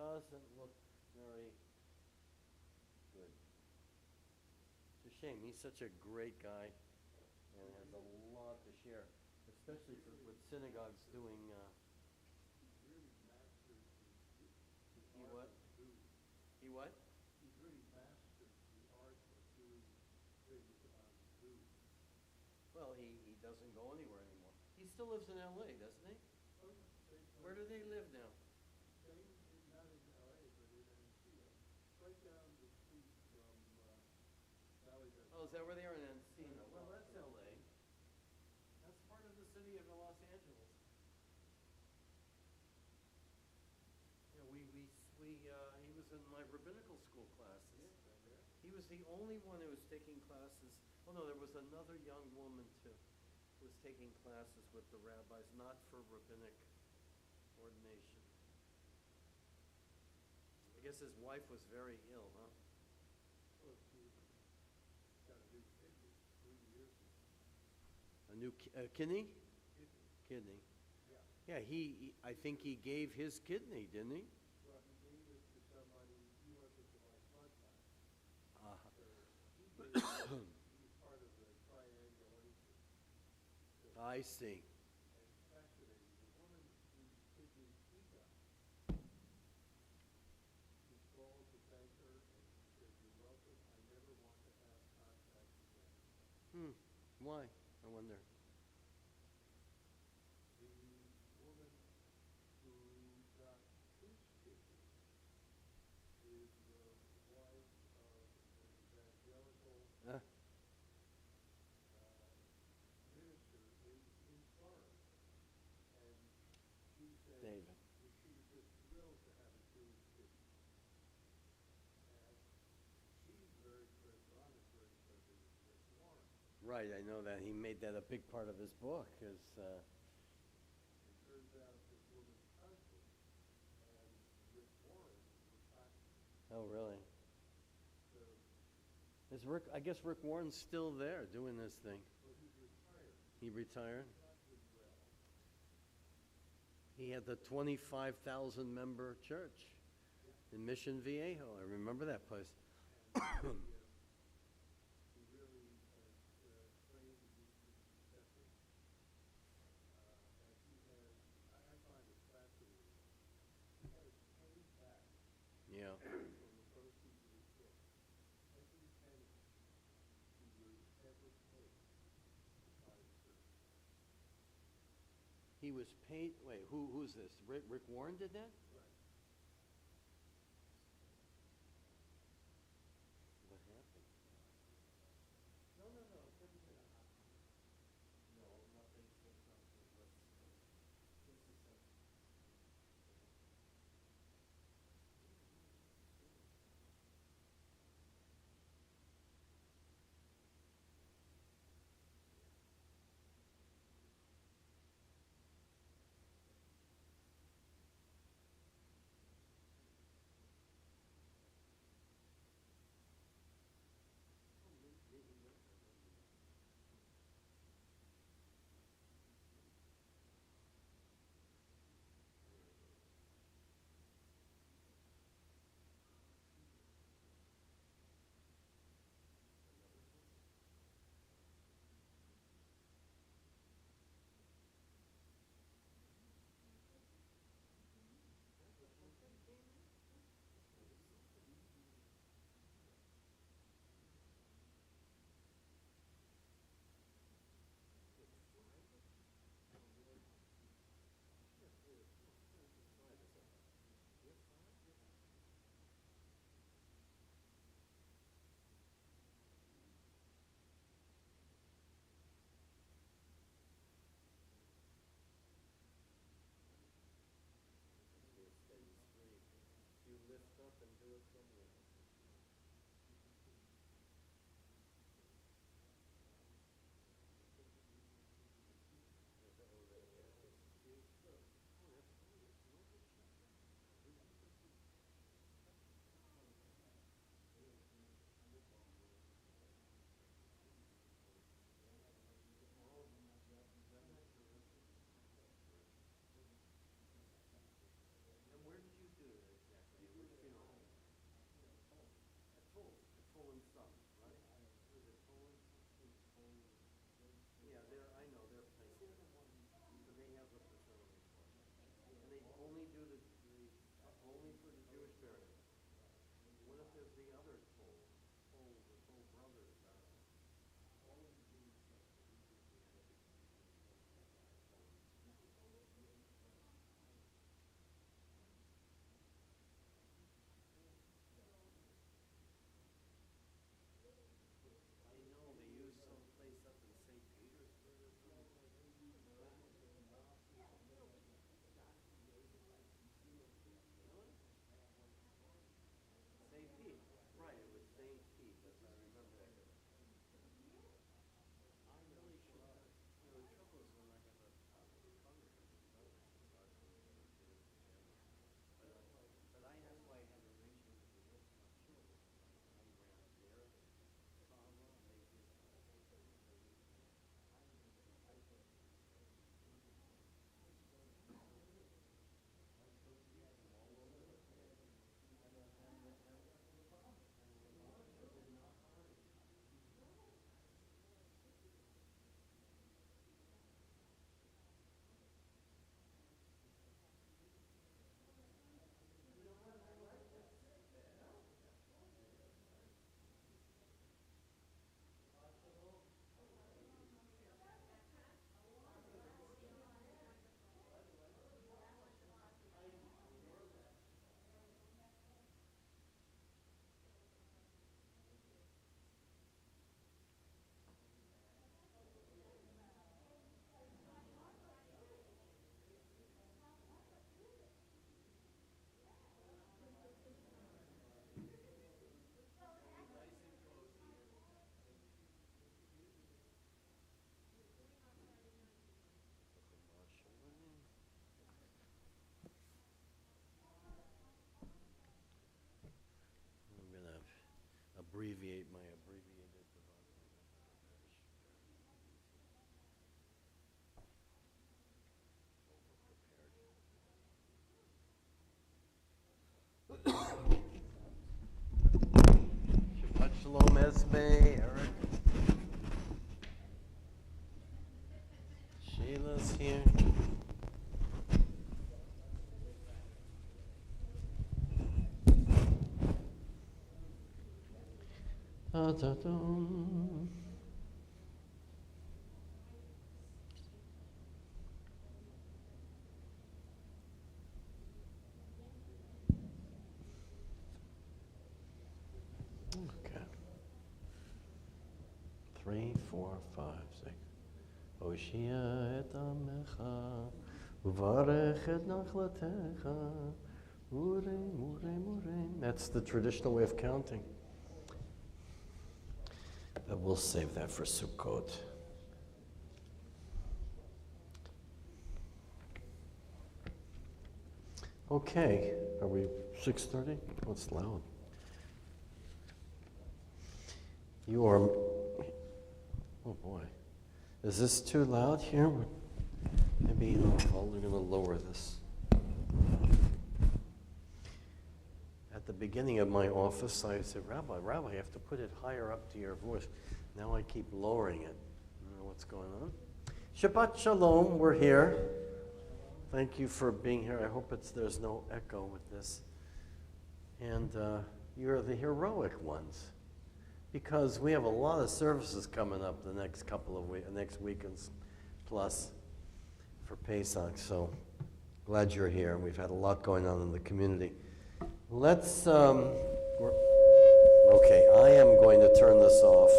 doesn't look very good. It's a shame. He's such a great guy and has a lot to share, especially with synagogues doing. He's really mastered the He art what? of doing. He what? He's really mastered the art of doing things on Zoom. Well, he doesn't go anywhere anymore. He still lives in L.A., doesn't he? Oh yeah, same Where place. do they live now? Same, not in LA, but in Encino. Right down the street from Valley. Oh, is that where they are in Encino? Well, that's L.A. That's part of the city of Los Angeles. Yeah, he was in my rabbinical school classes. Yes, I read. He was the only one who was taking classes. Oh no, there was another young woman too, who was taking classes with the rabbis, not for rabbinic ordination. I guess his wife was very ill, huh? Well, he got a new kidney 3 years ago. A new kidney? Kidney, Kidney. yeah. Yeah, I think he gave his kidney, didn't he? Well, he gave it to somebody, he wasn't the right blood type. Uh-huh. So he gave it, he was part of the triangulation. So, I see. and it's fascinating. The woman whose kidney he got, he called to thank her and she said, "You're welcome. I never want to have contact again." Why? I wonder. The woman who got his kidney is the wife of an evangelical Uh, minister in Florida. And she said David. she was just thrilled to have a Jewish kidney. And she's very friends, not as very friendly with Rick Warren. Right, I know that. He made that a big part of his book. It turns out this woman's husband and Rick Warren were partners. Oh, really? So, I guess Rick Warren's still there doing this thing. well, he's retired. He retired. He's not doing well. He had the 25,000 member church in Mission Viejo. I remember that place. And he really has trained to be successful. And he has, I find it fascinating, he has paid back Yeah. from the proceeds of his book every penny he was ever paid by the church. He was paid. Wait, who's this? Rick Warren did that? Right. What happened? No. No, nothing. You lift up and do it from there. And where did you do it exactly? does the other toll brothers? All of the Jewish stuff that we did, we had to I know they use some place up in St. Petersburg or something. Really? St. Pete. Right, it was St. Pete. That's I remember. I really should. The trouble is when I have a cover here, it's hard for me to get it together. But that's why I had arrangements with the Orthodox Church. I ran their kava, and they did. I'm going to abbreviate my abbreviated Shabbat Shalom, Esme, Eric. Sheila's here. Da-da-dum. Okay. 3, 4, 5, 6. Hoshia et amecha, uvarech et nachlatecha, murem, murem, murem. That's the traditional way of counting. But we'll save that for Sukkot. Okay, are we 6:30? Oh, it's loud. You are, oh boy. Is this too loud here? Maybe we're going to lower this. At the beginning of my office, I said, Rabbi, you have to put it higher up to your voice. Now I keep lowering it. I don't know what's going on. Shabbat Shalom, we're here. Thank you for being here. I hope there's no echo with this. And you're the heroic ones, because we have a lot of services coming up the next couple of weeks, next weekends plus for Pesach. So glad you're here. We've had a lot going on in the community. Let's, okay, I am going to turn this off.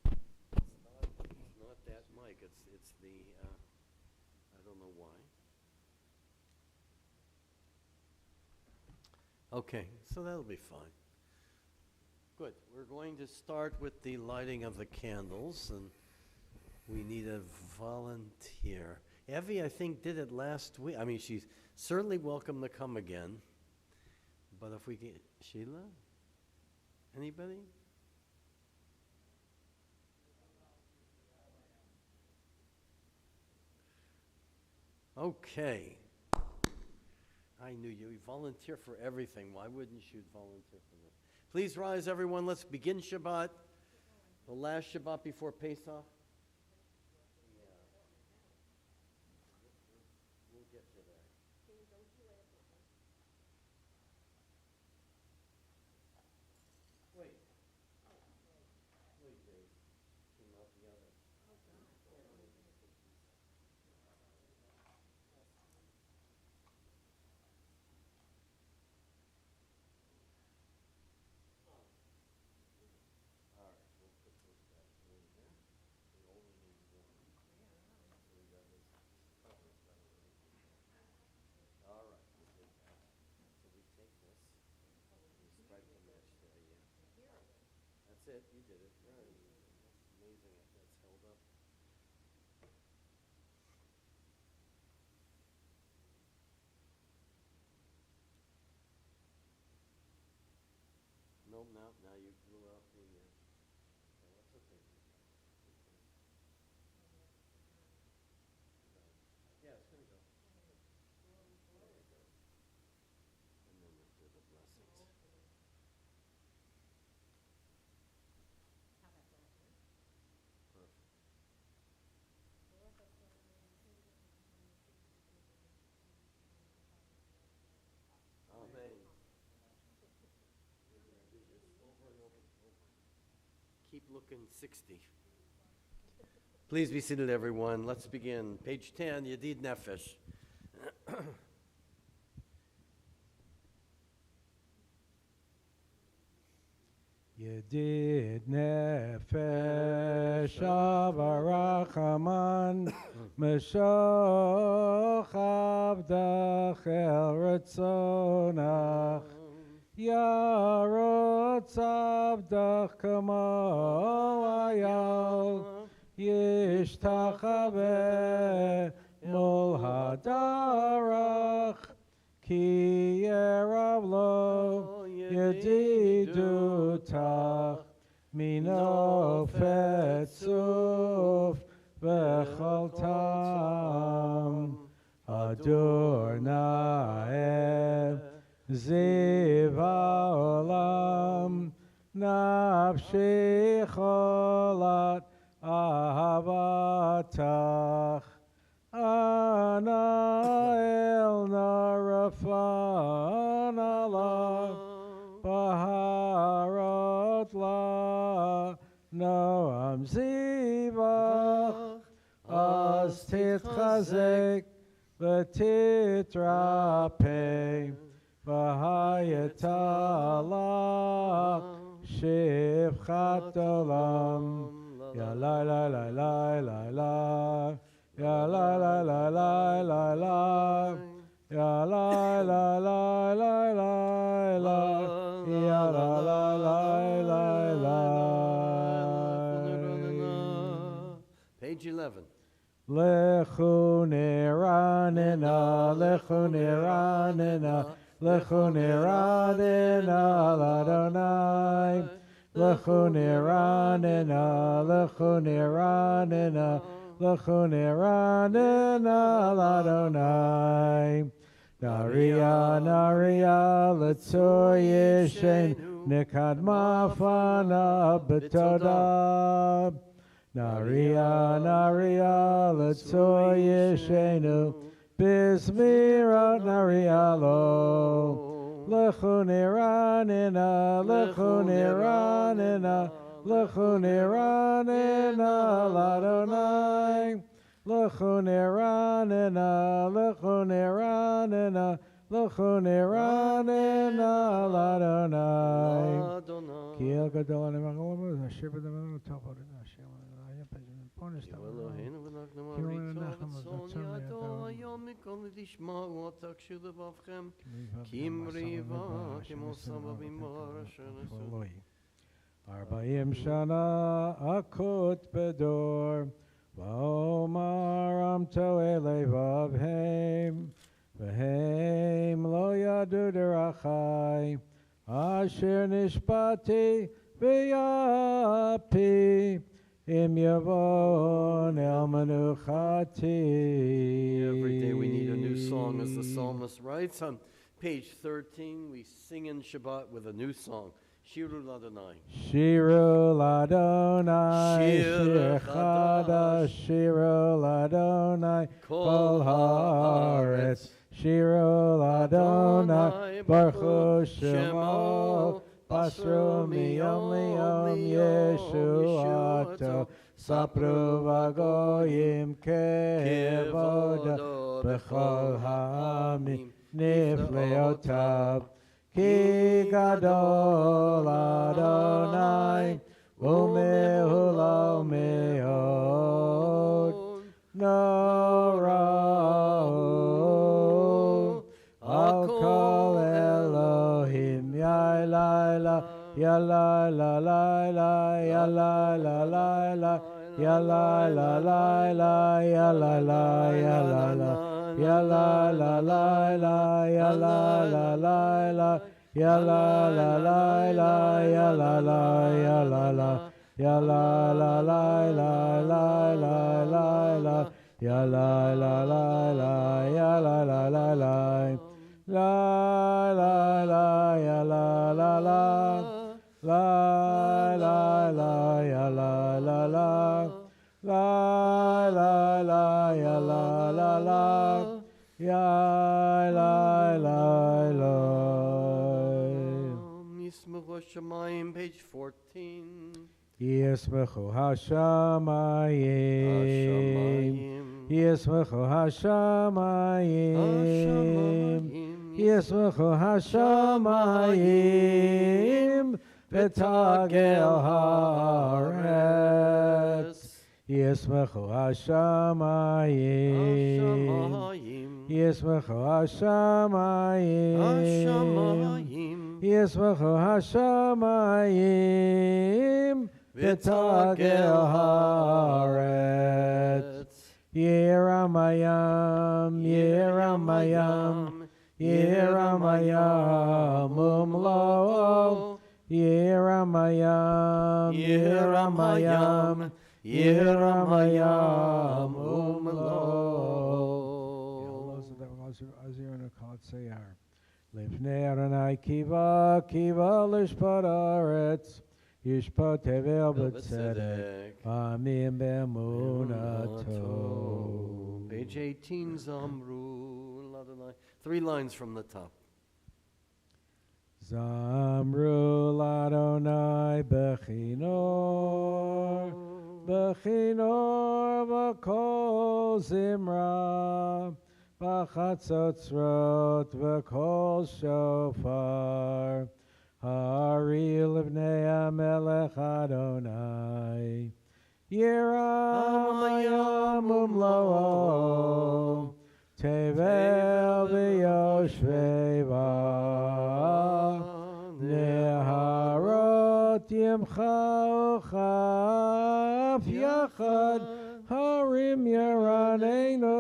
It's not that mic, it's the, I don't know why. Okay, so that'll be fine. Good, we're going to start with the lighting of the candles, and we need a volunteer. Evie, I think, did it last week. I mean, she's certainly welcome to come again. But if we get Sheila? Anybody? Okay. I knew you. You volunteer for everything. Why wouldn't you volunteer for this? Please rise, everyone. Let's begin Shabbat. The last Shabbat before Pesach. We'll get to that. it. You did it. Right. That's amazing if that's held up. Nope, now you blew out the, well, that's okay. Yeah, it's gonna go. There we go. And then we'll do the blessings. Perfect. Amen. Over and over. Keep looking 60. Please be seated, everyone. Let's begin. Page 10, Yedid Nefesh. Yedid nefesh avarachaman meshoch avdach el ratzonach yarotz avdach kamo ayal yishtachaveh mol hadarach ki yerav lo yedidutach mino fetzuf v'chol tam adur na'eh ziv ha'olam nafshi cholat ahavatach ana el narafan Allah baharot la noam zivach as titchazek v'titrape v'hayetalach shivchat olam ya la la la la la la ya la la la la la la ya la la la la la la ya la la la la la. Page 11. Lechu niranena, lechu niranena, lechu niranena l'Adonai. Lechu niranena, lechu niranena, lechu niranena l'Adonai. Naria, naria, letzor yeshen, nekadma fana b'todah. Naria, naria, letzor yeshenu, bismirat naria lo. Lechu niranena, lechu niranena, lechu niranena l'Adonai. Lechu niranena, lechu niranena, lechu niranena l'Adonai. Ki el gadol ani magol asher b'damenu tachor Hashem. Eloheinu v'nachnu ma'aritzot v'tzon yado hayom mikol l'tishma'u otak shulevavchem kim riva kimo sava b'mor asher nesu. Arba'im shana akut bedor v'omar amto elevavhem v'hem lo yadu derachai asher nishpati v'yapi im yavon el menuchati. Every day we need a new song, as the psalmist writes. On page 13, we sing in Shabbat with a new song. Shiru l'Adonai. Shiru l'Adonai, shir chadash, shiru l'Adonai, kol haaretz. Shiru l'Adonai, baruch shemo, basru miyom liyom yeshuato, sapru v'goyim kevoda, b'chol ha'amim nifleotav. Ki gadol Adonai, u'mehulo me'od, nora'u, al kol Elohim, ya la la, ya la la la la ya la la la la, ya la la, ya la la, ya la la la la, ya la la la la, ya la la la la, ya la la, ya la la, ya la la la la la la la la, ya la la la la, ya la la la la. La la la ya la la la la la la ya la la la la la la ya la la la ya la la la. Yismechu Hashemayim, page 14. Yismechu Hashamayim, Yismechu Hashamayim, Yismechu Hashamayim, V'tagel haaretz. Yismechu Hashamayim, Yismechu Hashamayim, Yismechu Hashamayim, V'tagel haaretz. Yeramayam, Yeramayam, Yeramayam umlo. Yeramayam, Yeramayam, Yeramayam umlo. Lifnei Adonai kiva, kiva lishpat haaretz, yishpat tevel b'tzedek, amim be'emunato. Page 18, Zamru Adonai. 3 lines from the top. Zamru Adonai bechinor, bechinor v'kol zimra, b'chatzotzrot v'kol shofar, hari livnei hamelech Adonai, Yeramayam umlo, tevel v'yoshvei ba, neharot yimcha uchaf yachad, harim yeraneinu,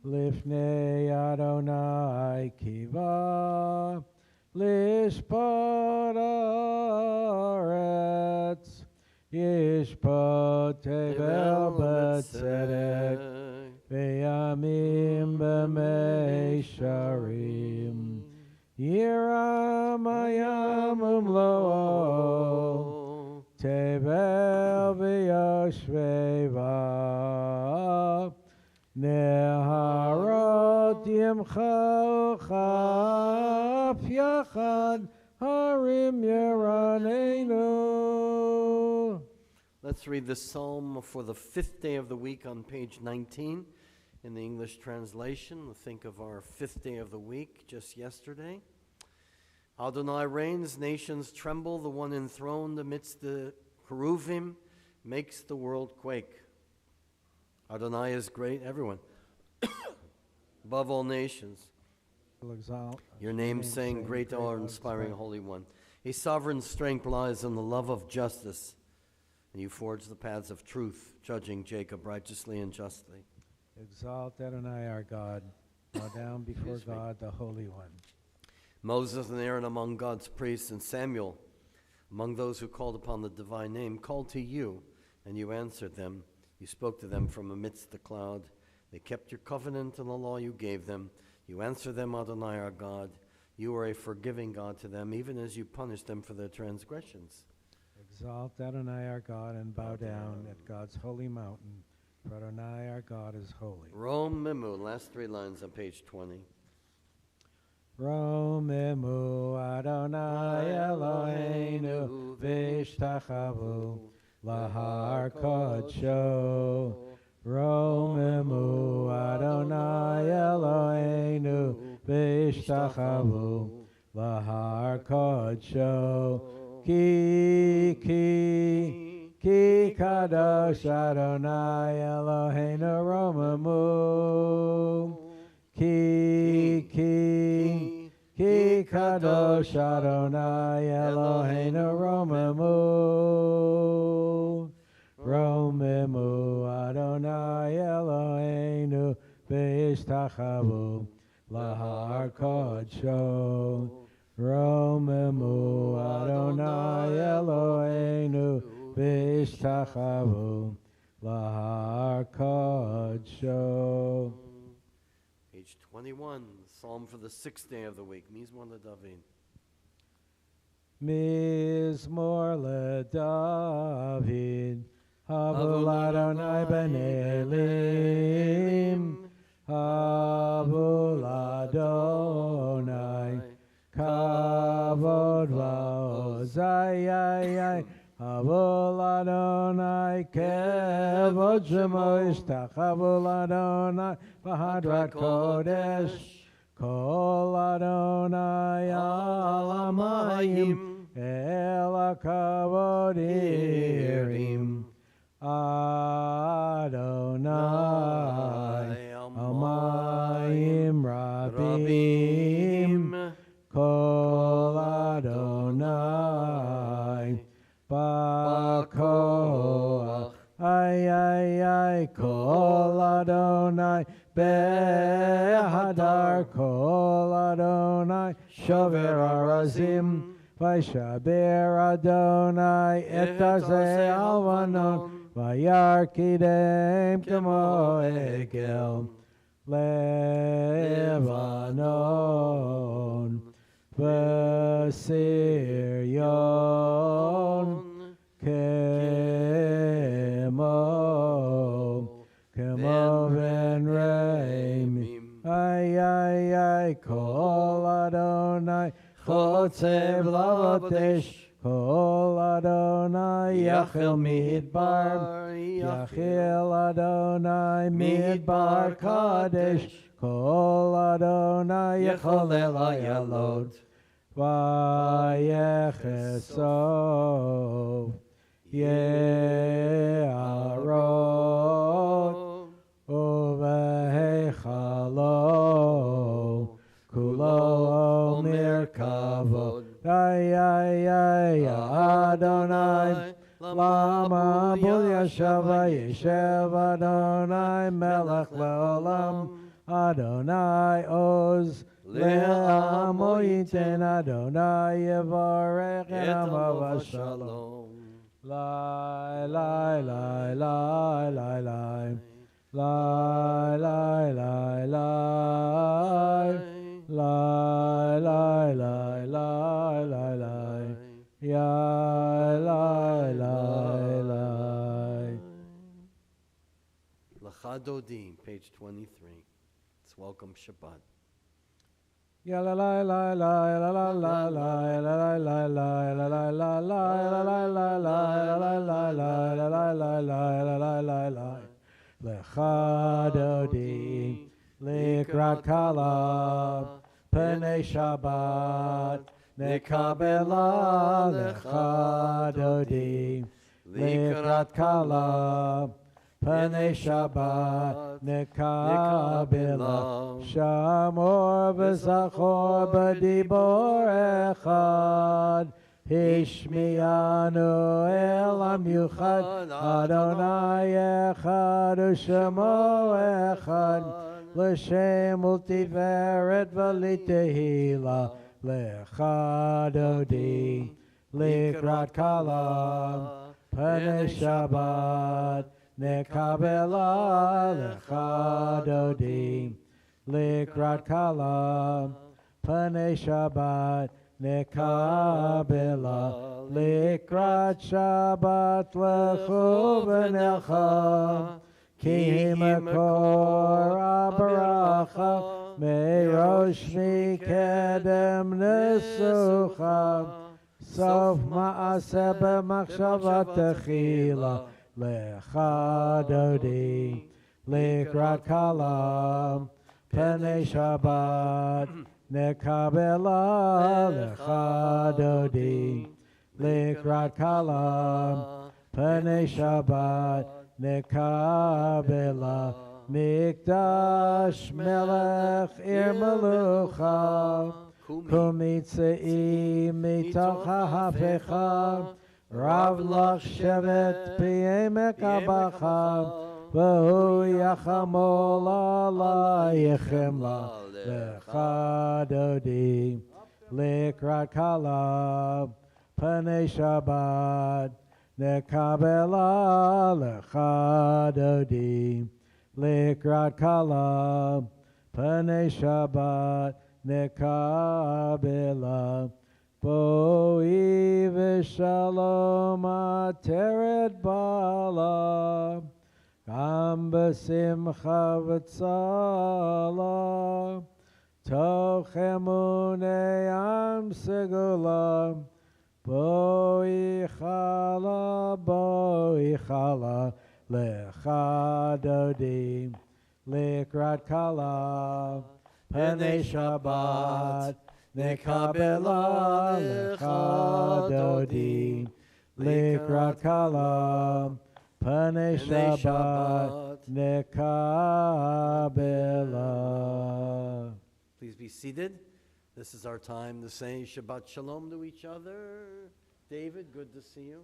lifnei Adonai kiva, lishpat haaretz, yishpat tevel b'tzedek, ve'yamim b'meisharim, Yeramayam umlo, tevel v'yoshvei ba, neharot yimcha uchaf yachad, harim yeraneinu. Let's read the psalm for the 5th day of the week on page 19 in the English translation. Think of our 5th day of the week just yesterday. Adonai reigns, nations tremble, the one enthroned amidst the cheruvim makes the world quake. Adonai is great, everyone, above all nations. Your name saying, great awe-inspiring Holy One. A sovereign strength lies in the love of justice, and you forge the paths of truth, judging Jacob righteously and justly. Exalt Adonai our God, bow down before God the Holy One. Moses and Aaron among God's priests, and Samuel among those who called upon the divine name, called to you, and you answered them. You spoke to them from amidst the cloud. They kept your covenant and the law you gave them. You answer them, Adonai our God. You are a forgiving God to them, even as you punish them for their transgressions. Exalt Adonai our God and bow down at God's holy mountain, for Adonai our God is holy. Romemu, last 3 lines on page 20. Romemu Adonai Eloheinu v'ishtachavu lahar kodsho. Romemu Adonai Eloheinu v'ishtachavu lahar kodsho. Ki kadosh Adonai Eloheinu romemu. Ki kadosh Adonai Eloheinu romemu. v'ishtachavu lahar kodsho. Romemu Adonai Eloheinu v'ishtachavu lahar kodsho. Page 21, Psalm for the 6th day of the week. Mizmor LeDavid. Mizmor LeDavid. Havul Adonai b'nei Elim. Havul Adonai. Kavod v'ozai. Havul Adonai. Kevod shemo ishtachavul Adonai. V'hadrat kodesh. Kol Adonai al hamayim. El hakavod irim. Adonai Amayim Rabim. Kol Adonai Bakoach. Ay Kol Adonai Behadar. Kol Adonai Shover Arazim. Vaishaber Adonai et azeh alvanon. Vayarkidem kemo egel Levanon. V'siryon kemo ben reimim. Ay Kol Adonai Chotzev lavotesh. Kol Adonai Yachil Midbar. Yachil Adonai Midbar Kadesh. Kol Adonai Yecholel Ayalot. Vayechesov Ye'arot. Uvehechalo Kulo Merkavot. Ay Adonai Lama Bul Yashava Yeshev Adonai Melech Leolam. Adonai Oz Le'amo Yiten. Adonai Yevarech et Amo V'Shalom. Lai lai lai lai lai lai lai lai lai lai lai lai lai lai lai lai ya lai lai lai. Lecha Dodim, page 23. It's Welcome Shabbat. Ya la la la la la la la la la la la la la la la la. Lecha Dodim likrat kala Pnei Shabbat nekabela. Lecha Dodim likrat kala Pnei Shabbat nekabela. Shamor v'zachor b'dibor echad. Hishmianu elam yuchad. Adonai echad u'shemo echad. L'shem ultiveret v'litehila. Lecha Dodim likrat kala Pnei Shabbat nekabela. Lecha Dodim likrat kala Pnei Shabbat nekabela. Likrat Shabbat lechu v'necha. Ki makor abaracha. Merosh mikedem nesucha. Sof ma'aseh b'machshavat techila. Lecha Dodim likrat kala Pnei Shabbat nekabela. Lecha Dodim likrat kala Pnei Shabbat nekabela. Mikdash melech ir melucha. Kumitzei mitoch ha'hafecha. Rav lach shevet p'yemek habacha. והוא יחמול עלייכם לך דודי לקראת כלה פני שבת נקבלה לך דודי לקראת כלה פני שבת נקבלה בואי ושלום עטרת בעלה גם בשמחה וצלה תוך אמוני עם סגולה בואי חלה לך דודי לקראת כלה פני שבת נקבלה לך דודי לקראת כלה פני שבת נקבלה. Please be seated. This is our time to say Shabbat Shalom to each other. David, good to see you.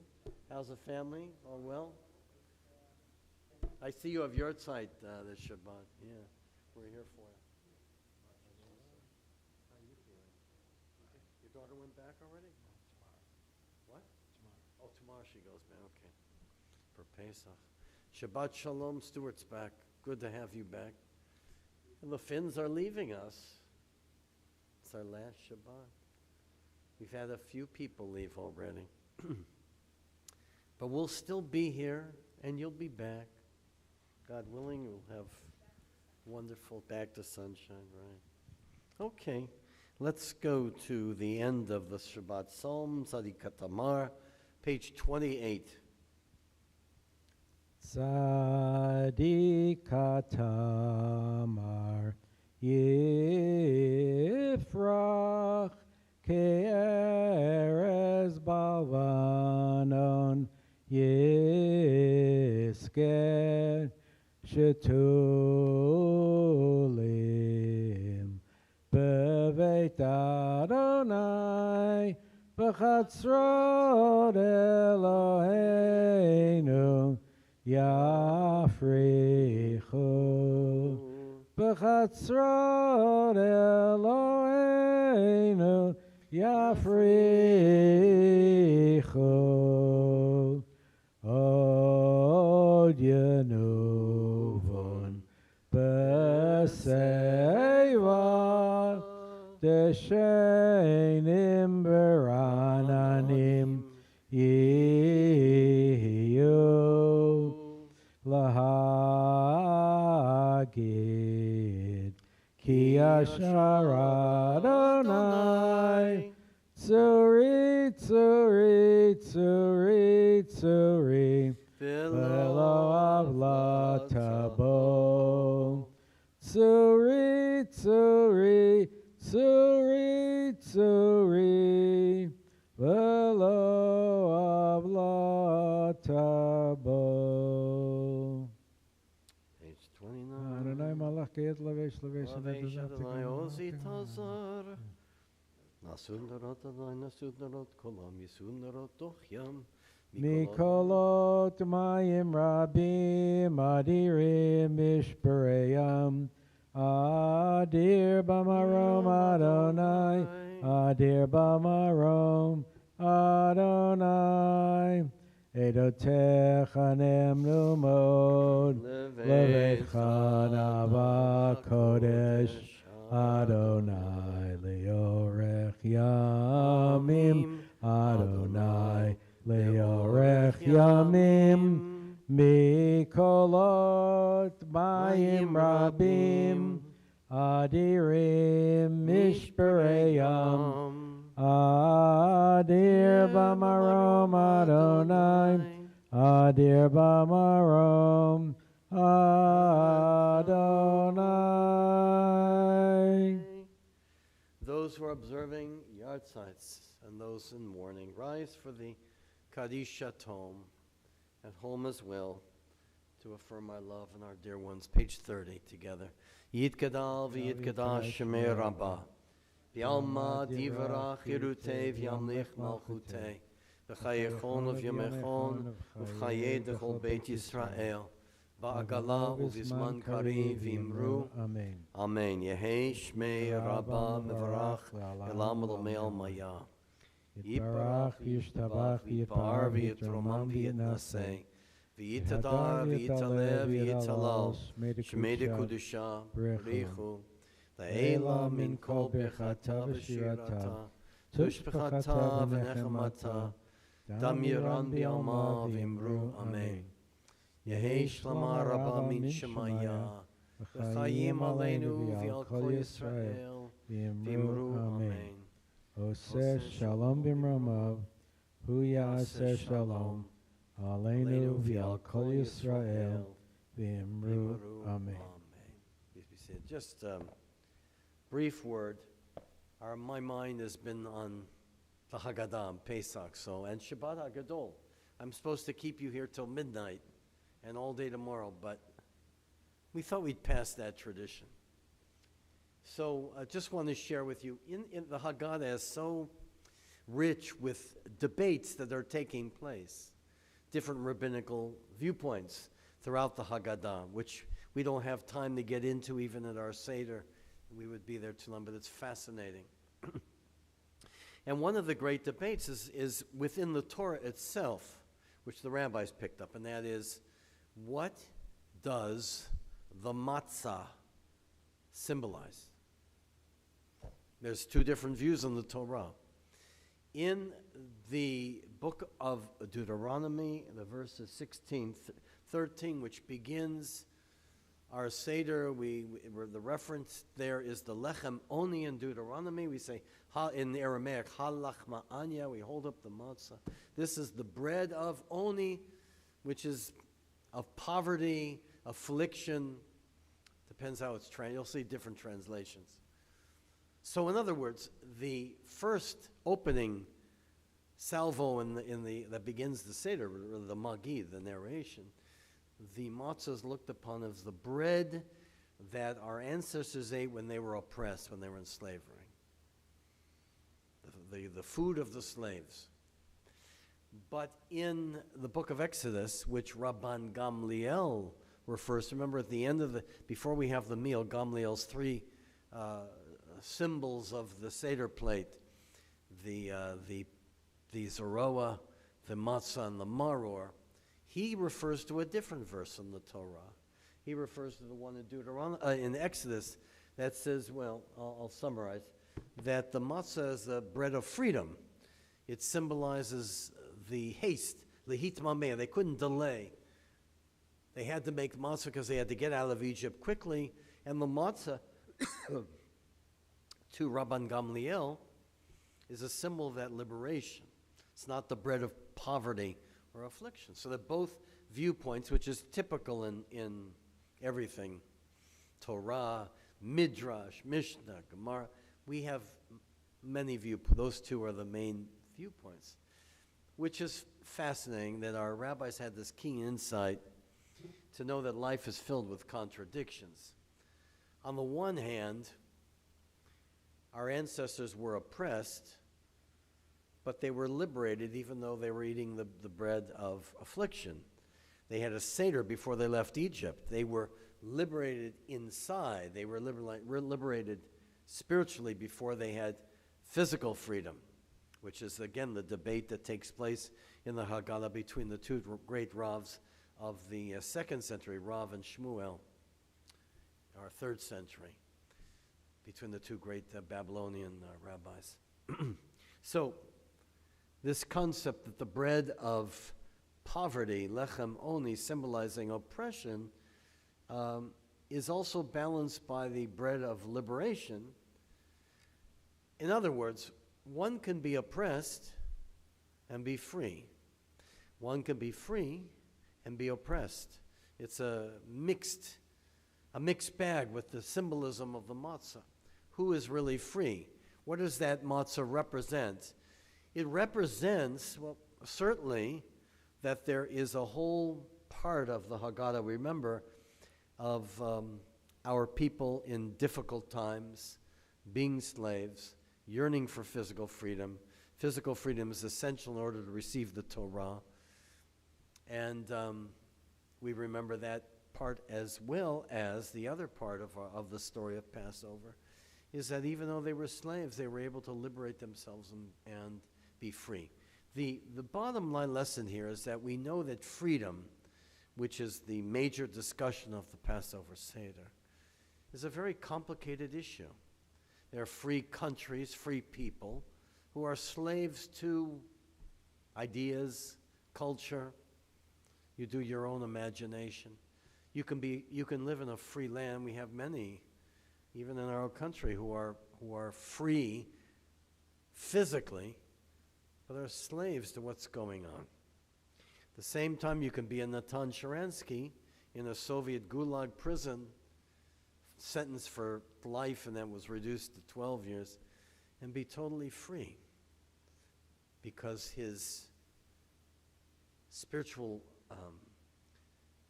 How's the family? All well? I see you have your site this Shabbat. Yeah, we're here for you. How are you feeling? Your daughter went back already? What? Tomorrow. Oh, tomorrow she goes back. Okay. For Pesach. Shabbat Shalom, Stuart's back. Good to have you back. And the Finns are leaving us. It's our last Shabbat. We've had a few people leave already. But we'll still be here, and you'll be back. God willing, we'll have wonderful back to sunshine, right? Okay, let's go to the end of the Shabbat Psalm, Tzadikat Tamar, page 28. Tzadikat Tamar Yifrach Ke'erez Balvanon Yisken Shetulim Beveit Adonai B'chatzrot Eloheinu Yafrichu B'chatzrot Eloheinu Yafrichu Od Yenuvon B'seiva Deshenim Berananim Yiyu Lahagid Ki Asher Adonai Tzuri, Tzuri, Tzuri, Tzuri Velo Avla Tabo Tzuri, Tzuri, Tzuri, Tzuri Velo Avla Tabo. Page 29. Adonai Malach Geet Levesh Levesh Lavesh Adonai Ozi Tazar. Nasundarot Adonai Nasundarot Kolam Yisundarot Dochyam. Mikolot Mayim Rabim Adirim Mishpareyam Adir Bamarom Adonai Adir Bamarom Adonai Edotecha Nemnu Mod Levecha Nava Kodesh Adonai Leorech Yamim Adonai Leorech Yamim Mikolot Mayim Rabim Adirim Mishpareyam Adir Bamarom Adonai Adir Bamarom Adonai. Those who are observing yahrzeits and those in mourning, rise for the Kaddish at home as well, to affirm our love and our dear ones. Page 30 together. Yitgadal v'yitgadash shemei rabbah. V'alma divarach yirutei v'yamlich malchutei. V'chayechon of yamechon v'chayei dechol Beit Yisrael. ba'agala uvizman kariv imru. Amen. Amen. Yehi shmei rabba mevarach elam l'meil maya. Yitbarach v'yishtabach v'yipar v'yitromam v'yitnaseh v'yitadar v'yitalev v'yitalal shmei dekudusha b'richu la'ela min kol bechata v'shirata tushbechata v'nechemata dam yiran b'yalma v'imru. Amen. Yehi shlama rabba min shemaya v'chayim aleinu v'al kol Yisrael v'imru. Amen. Oseh shalom b'mromav, hu ya'aseh shalom, aleinu v'al kol Yisrael, v'imru. Amen. Please be seated. Just a brief word. My mind has been on the Haggadah, Pesach, and Shabbat HaGadol. I'm supposed to keep you here till midnight and all day tomorrow, but we thought we'd pass that tradition. So I just want to share with you, in the Haggadah is so rich with debates that are taking place, different rabbinical viewpoints throughout the Haggadah, which we don't have time to get into even at our Seder. We would be there too long, but it's fascinating. And one of the great debates is within the Torah itself, which the rabbis picked up, and that is, what does the matzah symbolize? There's two different views on the Torah. In the book of Deuteronomy, the verses 16, 13, which begins our Seder, the reference there is the lechem oni in Deuteronomy. We say, in the Aramaic, halach ma'anya, we hold up the matzah. This is the bread of oni, which is of poverty, affliction. Depends how it's translated. You'll see different translations. So in other words, the first opening salvo that begins the Seder, the Magi, the narration, the matzah is looked upon as the bread that our ancestors ate when they were oppressed, when they were in slavery. The food of the slaves. But in the book of Exodus, which Rabban Gamliel refers to, remember at the end before we have the meal, Gamliel's three symbols of the Seder plate, the Zoroa, the Matzah, and the Maror, he refers to a different verse in the Torah. He refers to the one in Deuteronomy, in Exodus, that says, well, I'll summarize, that the Matzah is the bread of freedom. It symbolizes the haste, the hitmameh. They couldn't delay. They had to make matzah because they had to get out of Egypt quickly, and the matzah to Rabban Gamliel is a symbol of that liberation. It's not the bread of poverty or affliction. So that both viewpoints, which is typical in everything, Torah, Midrash, Mishnah, Gemara, we have many viewpoints. Those two are the main viewpoints, which is fascinating that our rabbis had this keen insight to know that life is filled with contradictions. On the one hand, our ancestors were oppressed, but they were liberated even though they were eating the bread of affliction. They had a Seder before they left Egypt. They were liberated inside. They were liberated spiritually before they had physical freedom, which is, again, the debate that takes place in the Haggadah between the two great Ravs of the 2nd century, Rav and Shmuel, or 3rd century, between the two great Babylonian rabbis. So, this concept that the bread of poverty, lechem oni, symbolizing oppression, is also balanced by the bread of liberation. In other words, one can be oppressed and be free. One can be free and be oppressed. It's a mixed bag with the symbolism of the matzah. Who is really free? What does that matzah represent? It represents, well, certainly, that there is a whole part of the Haggadah, remember, of our people in difficult times, being slaves, yearning for physical freedom. Physical freedom is essential in order to receive the Torah. And we remember that part, as well as the other part of the story of Passover, is that even though they were slaves, they were able to liberate themselves and be free. The bottom line lesson here is that we know that freedom, which is the major discussion of the Passover Seder, is a very complicated issue. There are free countries, free people, who are slaves to ideas, culture. You do your own imagination. You can live in a free land. We have many, even in our own country, who are free physically, but are slaves to what's going on. At the same time, you can be a Natan Sharansky in a Soviet Gulag prison, sentenced for life, and that was reduced to 12 years, and be totally free because his spiritual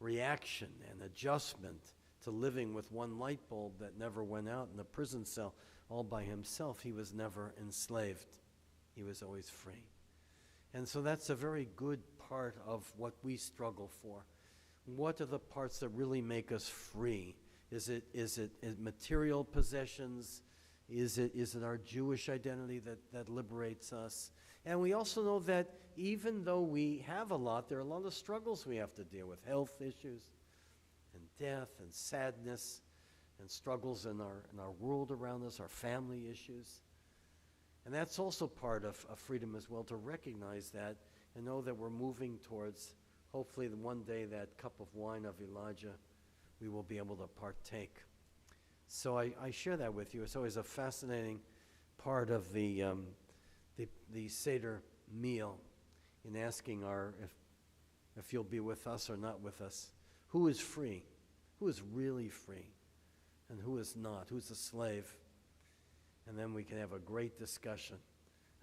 reaction and adjustment to living with one light bulb that never went out in a prison cell all by himself, he was never enslaved. He was always free. And so that's a very good part of what we struggle for. What are the parts that really make us free? Is it material possessions? Is it our Jewish identity that liberates us? And we also know that even though we have a lot, there are a lot of struggles we have to deal with. Health issues, and death, and sadness, and struggles in our world around us, our family issues. And that's also part of freedom as well, to recognize that and know that we're moving towards, hopefully, one day that cup of wine of Elijah we will be able to partake. So I share that with you. It's always a fascinating part of the Seder meal, in asking if you'll be with us or not with us. Who is free? Who is really free? And who is not? Who's a slave? And then we can have a great discussion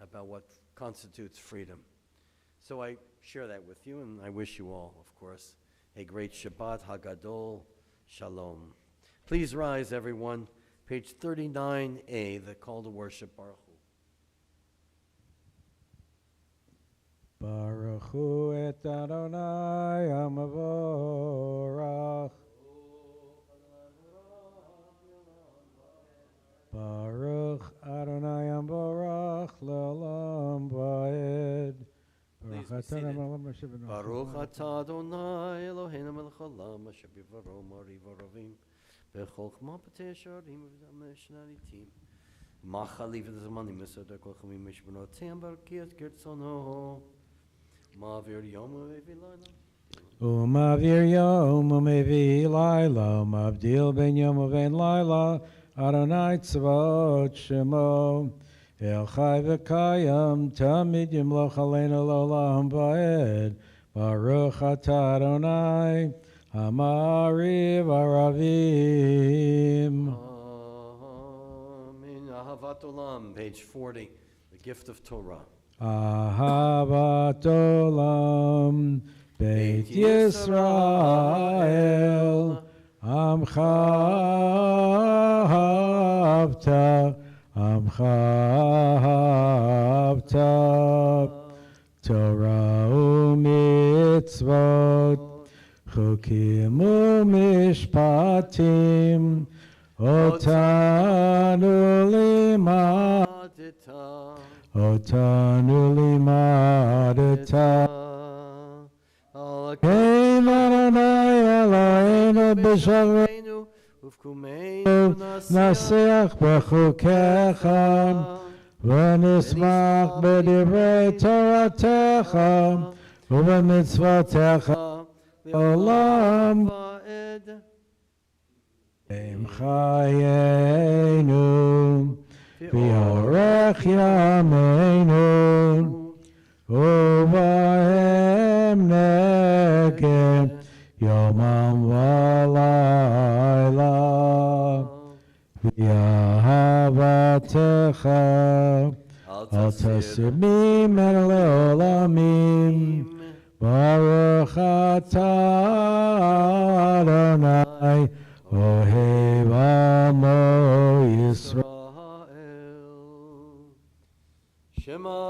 about what constitutes freedom. So I share that with you, and I wish you all, of course, a great Shabbat Hagadol Shalom. Please rise, everyone. Page 39A, the call to worship, Baruch Hu. Baruch Hu et Adonai Hamavorach. Baruch Adonai Hamavorach le'olam va'ed. Please be seated. Baruch atah Adonai Eloheinu melech haolam asher bivaro mari v'aravim b'chokhmah b'tei yesharim v'zameh shnaritim machaliv v'zamanim v'sodar kol chamim mishbanotem barkiat kirtzono ma'avir yom u'mevi layla U'ma'avir yom u'mevi layla u'ma'avdil ben yom u'ben layla Adonai tzvaot shemo El Chai v'Kayam Tamid Yimloch Aleinu L'Olam Va'ed Baruch Atah Adonai Hamariv Aravim. Amen. Ahavat Olam, page 40, the gift of Torah. Ahavat Olam Beit Yisrael Amcha Havta Amcha Havta Torah u'mitzvot Chukim u'mishpatim Otanu limadeta Kein Adonai Eloheinu b'shalvenu Naseach b'chukecha v'nismach b'divrei Toratecha u'b'mitzvotecha olam v'im chayenu v'yorech yameinu u'v'hem negem yomam v'layla v'yahavatecha al tasibim el le'olamim Baruch atah Adonai ohev amo Yisrael Shema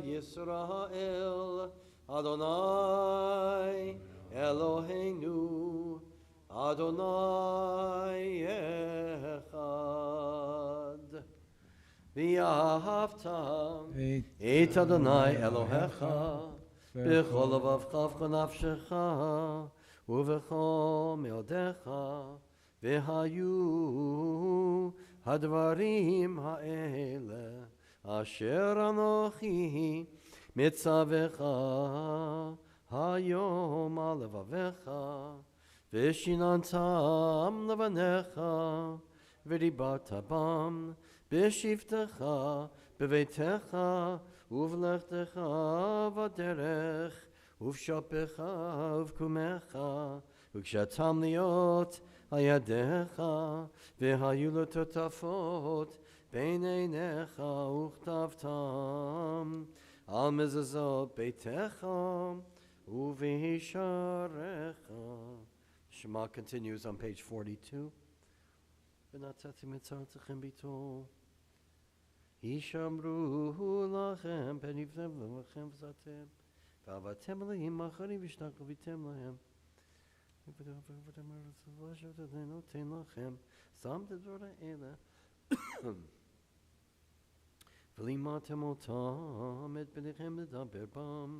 Yisrael Adonai Eloheinu Adonai Echad. V'ahavta et Adonai Elohecha b'chol levavcha v'nafshecha uv'chol meodecha v'hayu hadvarim ha'ele asher anochi mitzavecha hayom al levavecha v'shinantam levanecha v'ribata bam b'shivtecha b'veitecha uv'lechtecha v'derech uv'shopecha uv'kumecha u'kshatam liot ayadecha v'hayu l'totafot bein einecha uchtavtam al mezazot beitecha u'v'hisharecha. Shema continues on page 42. V'natzati mitzartechem bitol Yishamru lachem penivtem lachem v'zatem v'avatem le'im acharim v'shtaklavitem lehem v'noten lachem sam tedvora ele v'limatem otam et benichem ledaber bam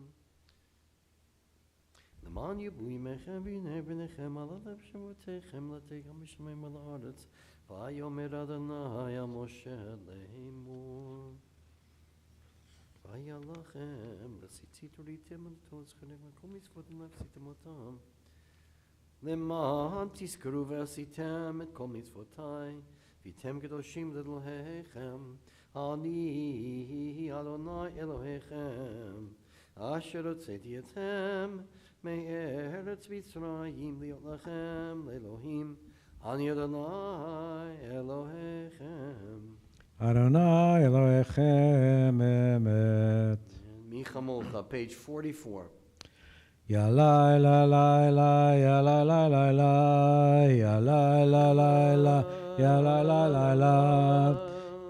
L'man yibu yimechem v'yinei benichem alalev shemotechem latechem mishmeim al haaretz Vayomer Adonai al Moshe le'emor Vayalachem l'sitzit u'litem l'tos chalek v'kol mitzvotim l'sitem otam L'man tizkaru v'asitem et kol mitzvotai v'tem kedoshim l'Elohechem Ani Adonai Elohechem Asher hotzeti etchem me'eretz Mitzrayim liot lachem le'Elohim Ani Adonai Elohechem. Adonai Elohechem emet. Michamolcha, page 44. Ya la la la la, ya la la la la, ya la la la la, ya la la la la,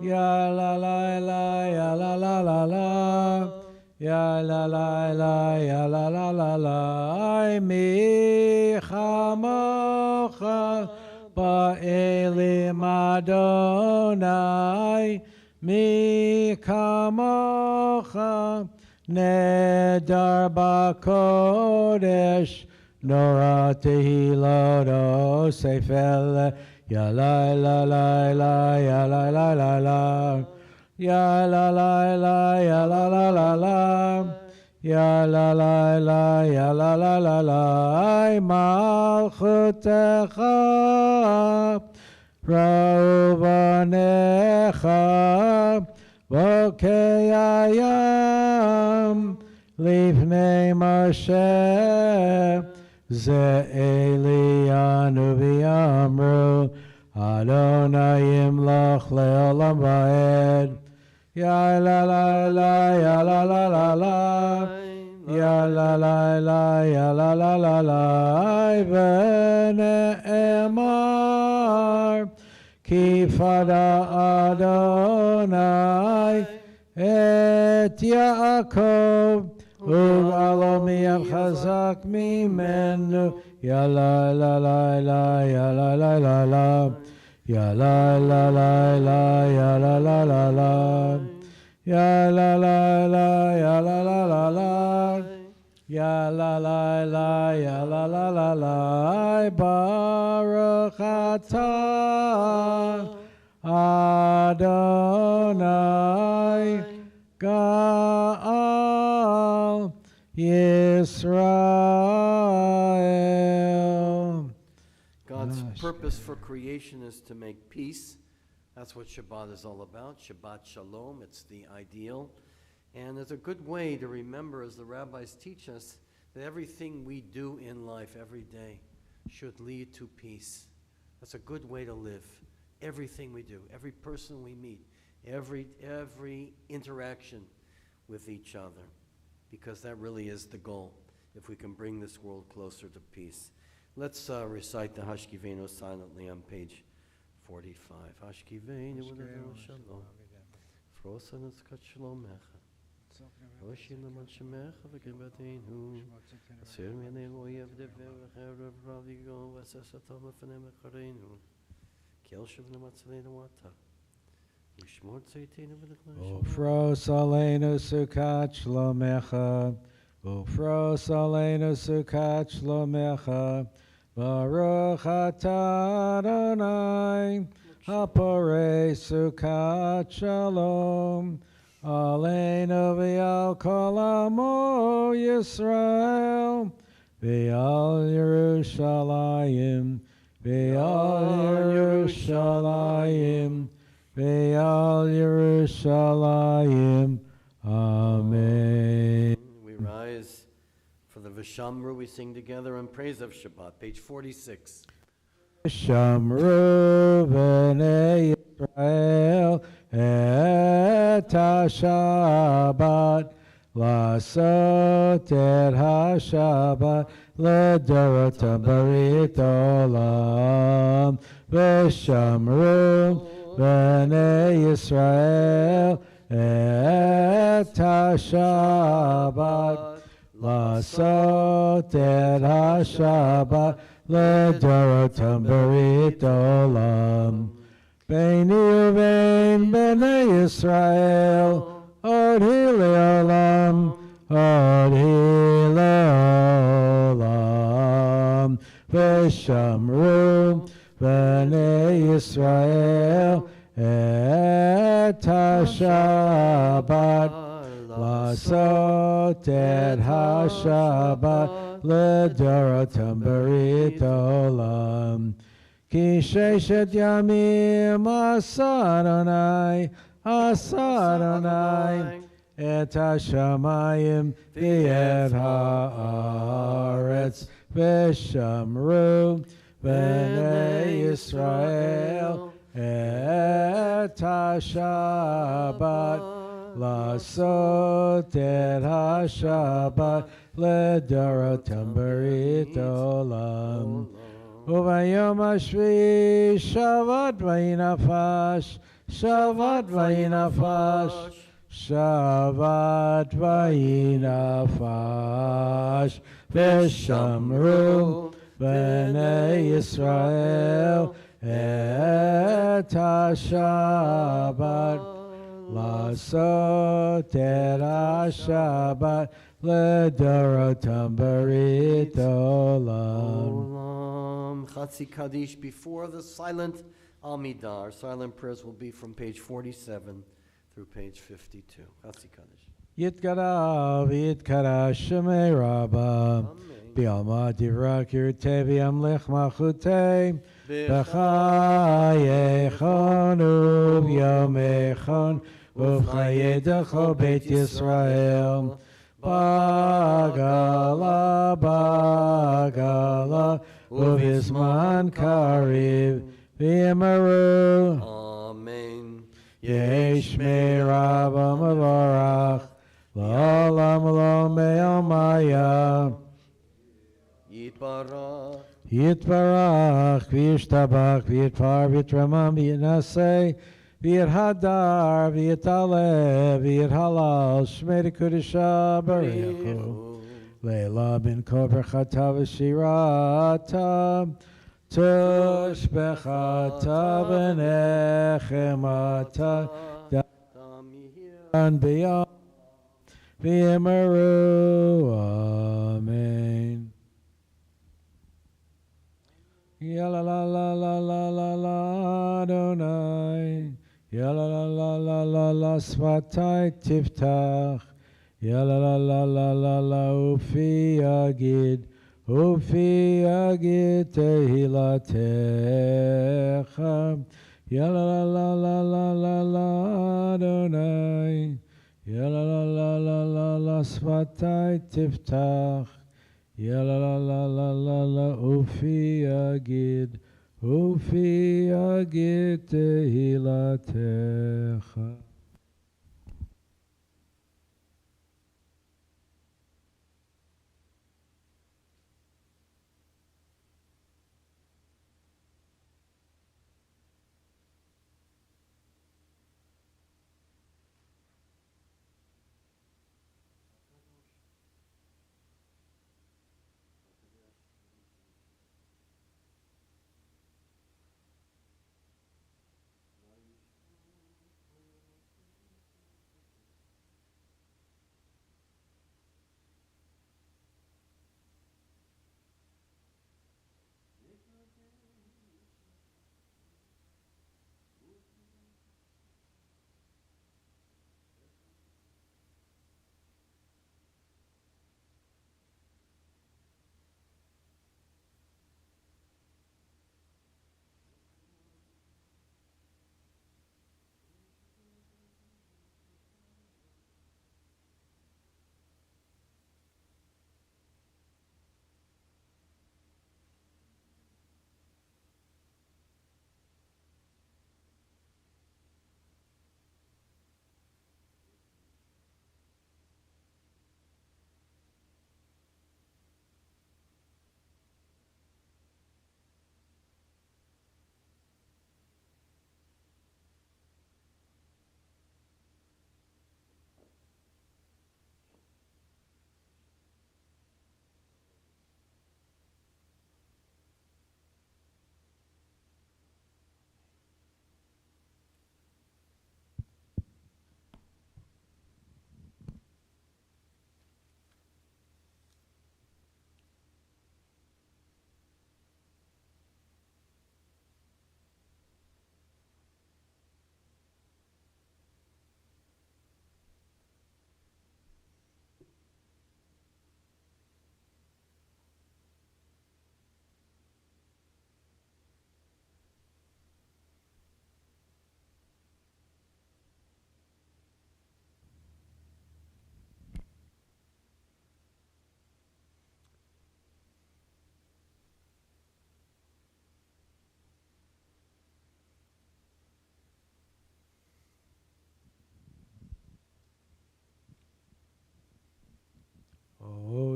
ya la la la, ya la la la la, ya la la la, ya la la la la, mi chamocha. Ba'elim Adonai mi kamocha nedar b'kodesh nora tehilot osefel ya la la la la ya la la la la ya la la la ya la la la la Ya la la la, ya la la la la, malchutecha, rauvanecha, vokeyayam, lifnei Moshe, ze Elianu v'yamru, Adonai yimloch le'olam va'ed. Ya la la la, ya la la la la, ya la la la, ya la la la la, v'ne'emar, ki fada Adonai et Yaakov, u'alo miyav chazak mimenu, ya la la la la, ya la la la la. Ya la la la la, ya la la la la, ya la la la, ya la la la la, ya la la la, ya la la la la, Baruch atah Adonai Ga'al Yisrael. God's purpose for creation is to make peace. That's what Shabbat is all about. Shabbat Shalom, it's the ideal. And it's a good way to remember, as the rabbis teach us, that everything we do in life every day should lead to peace. That's a good way to live. Everything we do, every person we meet, every interaction with each other, because that really is the goal, if we can bring this world closer to peace. Let's recite the Hashkivenu silently on page 45. Hashkivenu v'levo shalom, frosan eskat shalomecha, Oshi leman shemecha v'kibateinu. Asir minei oyev dever v'cherev rav yigon v'sesatom l'fnei mechareinu. Kel shivne matzaleinu ata. U'shmor tzeiteinu v'nechna Ufros aleinu sukat shlomecha. Ufros aleinu sukat shlomecha. Baruch atah Adonai. Haporei sukat shalom. Aleinu v'al kol amo Yisrael. V'al Yerushalayim. V'al Yerushalayim. Ve'al Yerushalayim. Amen. We rise for the Vishamru. We sing together in praise of Shabbat, page 46. Shamru b'nei Yisrael et ha-Shabbat, לעשות את השבת לדורותם ברית עולם, ושמרו בני ישראל את השבת, לעשות את השבת לדורותם ברית עולם. ביני ובין בני ישראל עוד היא לעולם, עוד היא לעולם. ושמרו בני ישראל את השבת, לעשות את השבת לדורותם ברית עולם. כי ששת ימים עשה אדוני, עשה אדוני את השמיים ואת הארץ, ושמרו בני ישראל את השבת, לעשות את השבת לדורותם ברית עולם. וביום השביעי שבת ויהי נפש, שבת ויהי נפש, שבת ויהי נפש, ושמרו בני ישראל את השבת, לעשות את השבת לדורותם ברית עולם. Chatzi Kaddish before the silent Amidah. Our silent prayers will be from page 47 through page 52. Chatzi Kaddish. Yitkara v'yitkara shemei Rabba, b'alma divra kirtei v'yamlech malchutei, b'chayechon u'v'yomechon u'v'chayedecho beit Yisrael. Bagala, bagala, ובזמן קריב ויאמרו אמן. יש מרב המבורך לעולם לא מיומיה. יתברך יתברך וישתבח ויתפאר ויתרומם וינשא ויתהדר ויתעלה ויתהלל שמי קודשא בריחו. Leila bin kol berchata v'shirata, tushbechata v'nechemata, dan b'yam v'yemaru. Amen. Yala la la la la la la Adonai, yala la la la la la svatai tiftach. Yala la la la la la ufi agid tehilatecha. Yala la la la la la la Adonai. Yala la la la la la svatai tiftach. Yala la la la la la ufi agid tehilatecha.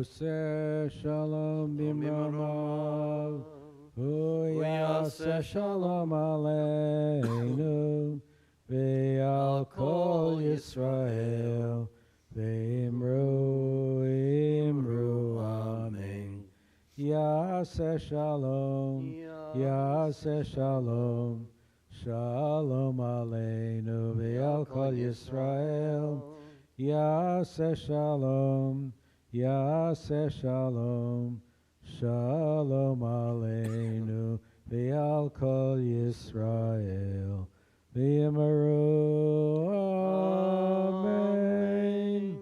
Oseh shalom bimromav. Hu yaseh shalom aleinu. Ve'al kol Yisrael. Ve'imru amen. Yaseh shalom. Yaseh shalom. Shalom aleinu. Ve'al kol Yisrael. Yaseh shalom. Yaseh shalom. Shalom aleinu. Ve'al kol Yisrael. V'yimaru. Amen.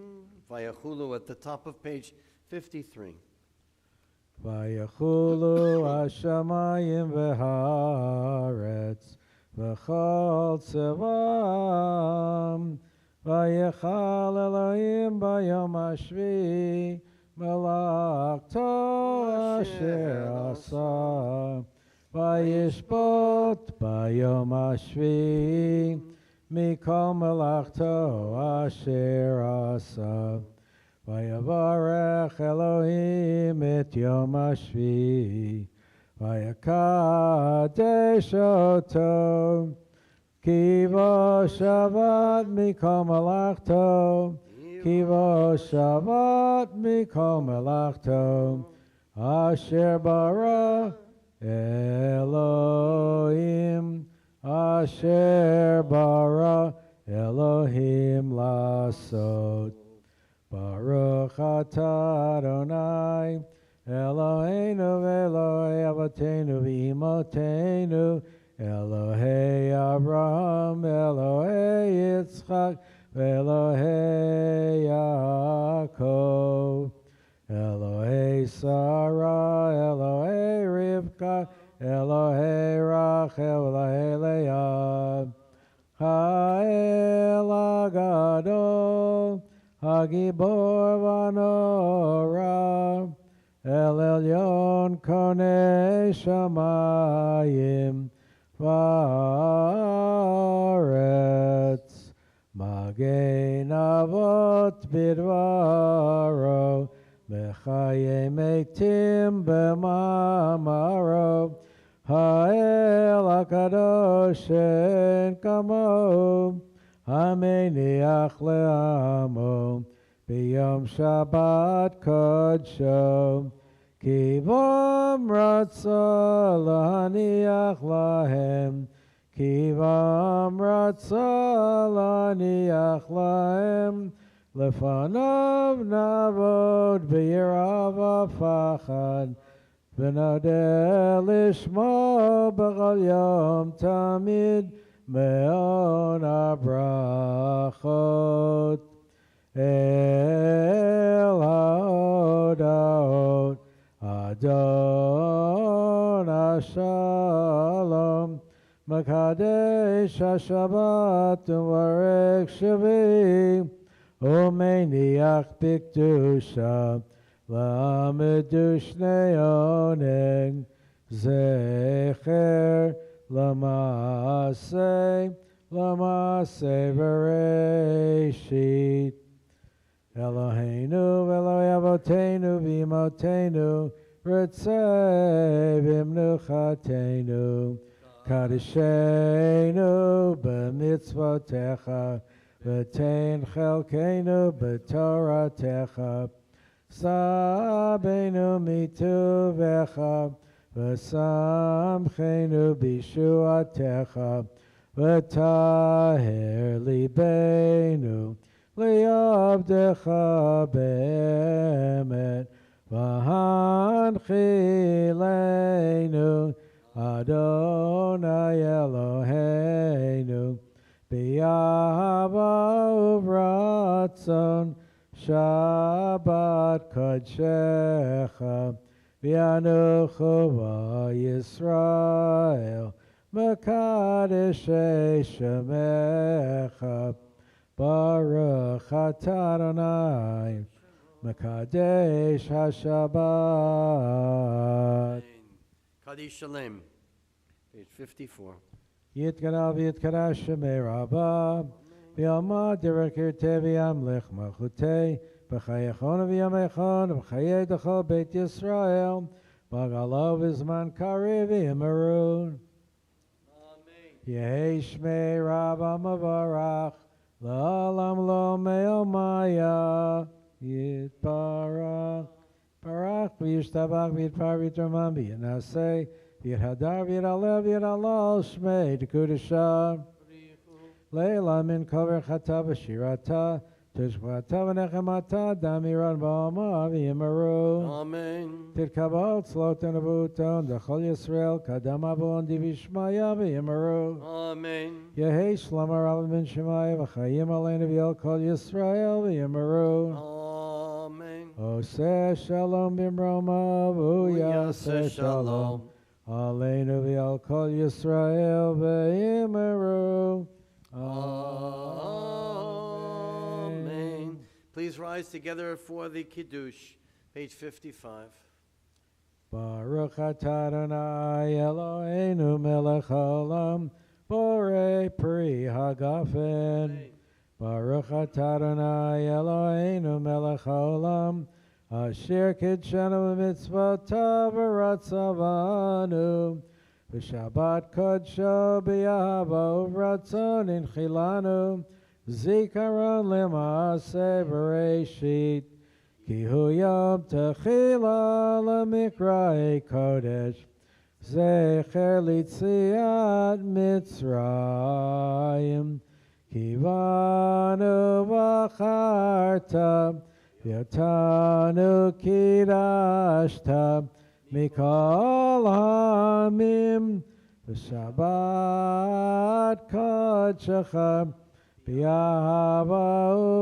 Vayachulu at the top of page 53. Vayachulu hashamayim v'haaretz v'chol tzevam vayechal Elohim bayom hashvi melachto asher asa vayishbot bayom hashvi mikol melachto asher asa Vayavarech Elohim et Yom HaShvi, Vayakadesh oto, Kivo Shabbat mikol melachto, Kivo Shabbat mikol melachto, Asher bara Elohim, Asher bara Elohim lasot. Baruch atah Adonai, Eloheinu v'Eloi Avotenu v'Imotenu, Elohei Abraham, Elohei Yitzchak, v'Elohei Yaakov, Elohei Sarah, Elohei Rivka, Elohei Rachel, Elohei Leah, Ha'el Agadol, Hagibor Vanora, El Elyon Konei Shamayim Vaaretz, Magen Avot Bidvaro, Mechaye Meitim B'mamaro, Ha'el HaKadosh En Kamo, Hameniach le'amo, b'yom Shabbat kodsho, kivom ratza lahaniach lahem, kivom ratza lahaniach lahem, lefanav navod b'yirav ha'fachad, v'nodeh lishmo b'chol yom tamid, Me'on abrachot El haodaot Adon Shalom Makadesh HaShabbat Uvarek Shavi Umeniach Bikdusha La'amedu Shnei Oneg Zecher Lamase Bereshit Eloheinu Eloi Avotenu V'imotenu Ritzei V'imnuchatenu Kadeshenu B'mitzvotecha V'tein chelkeinu B'toratecha Sabenu mituvecha V'samchenu b'shuatecha, v'taher libeinu li'avdecha be'emet, v'hanchileinu Adonai Eloheinu, b'yahava uvratzon, Shabbat kodshecha, V'yanuchu v'Yisrael, Mekadeshei Shemecha, Baruch atah Adonai, Mekadesh HaShabbat. Kaddish Shalem, page 54. Yitkara v'yitkara Shemei Rabbah, V'yamad derekir tevi amlech malchutei, b'chayechon v'yamechon b'chayei d'chol Beit Yisrael b'galo v'zman kariv v'yimarun. Yehi shmei Rabba Mavarach La'olam lo me'omaya Yitbarach Barach v'yishtabach v'yitpar v'yitraman v'yinaseh v'yithadar v'yidalev v'yidalal shmei d'kudashah Leila min kover chata v'shirata Tishvata v'nechemata damiran ba'oma v'yimaru Amen. Tidkabal tzloten avuton d'chol Yisrael kadam avon divishmaya v'yimaru Amen. Yehi shlomo Rabba ben Shemaya v'chayim aleinu v'yol kol Yisrael v'yimaru Amen. Oseh shalom b'mroma v'uyaseh shalom aleinu v'yol kol Yisrael v'yimaru Amen. Please rise together for the Kiddush, page 55. Baruch atah Adonai Eloheinu melech haolam borei pri hagafen. Baruch atah Adonai Eloheinu melech haolam asher kidshanu b'mitzvotav v'ratzavanu v'shabbat kodsho b'yahava uvratzon inchilanu zikaron l'maaseh b'reishit ki hu yom techila l'mikra'ei kodesh zecher litziat Mitzrayim ki vanu v'acharta v'yotanu kidashta mikol hamim v'shabbat kodshecha b'yahava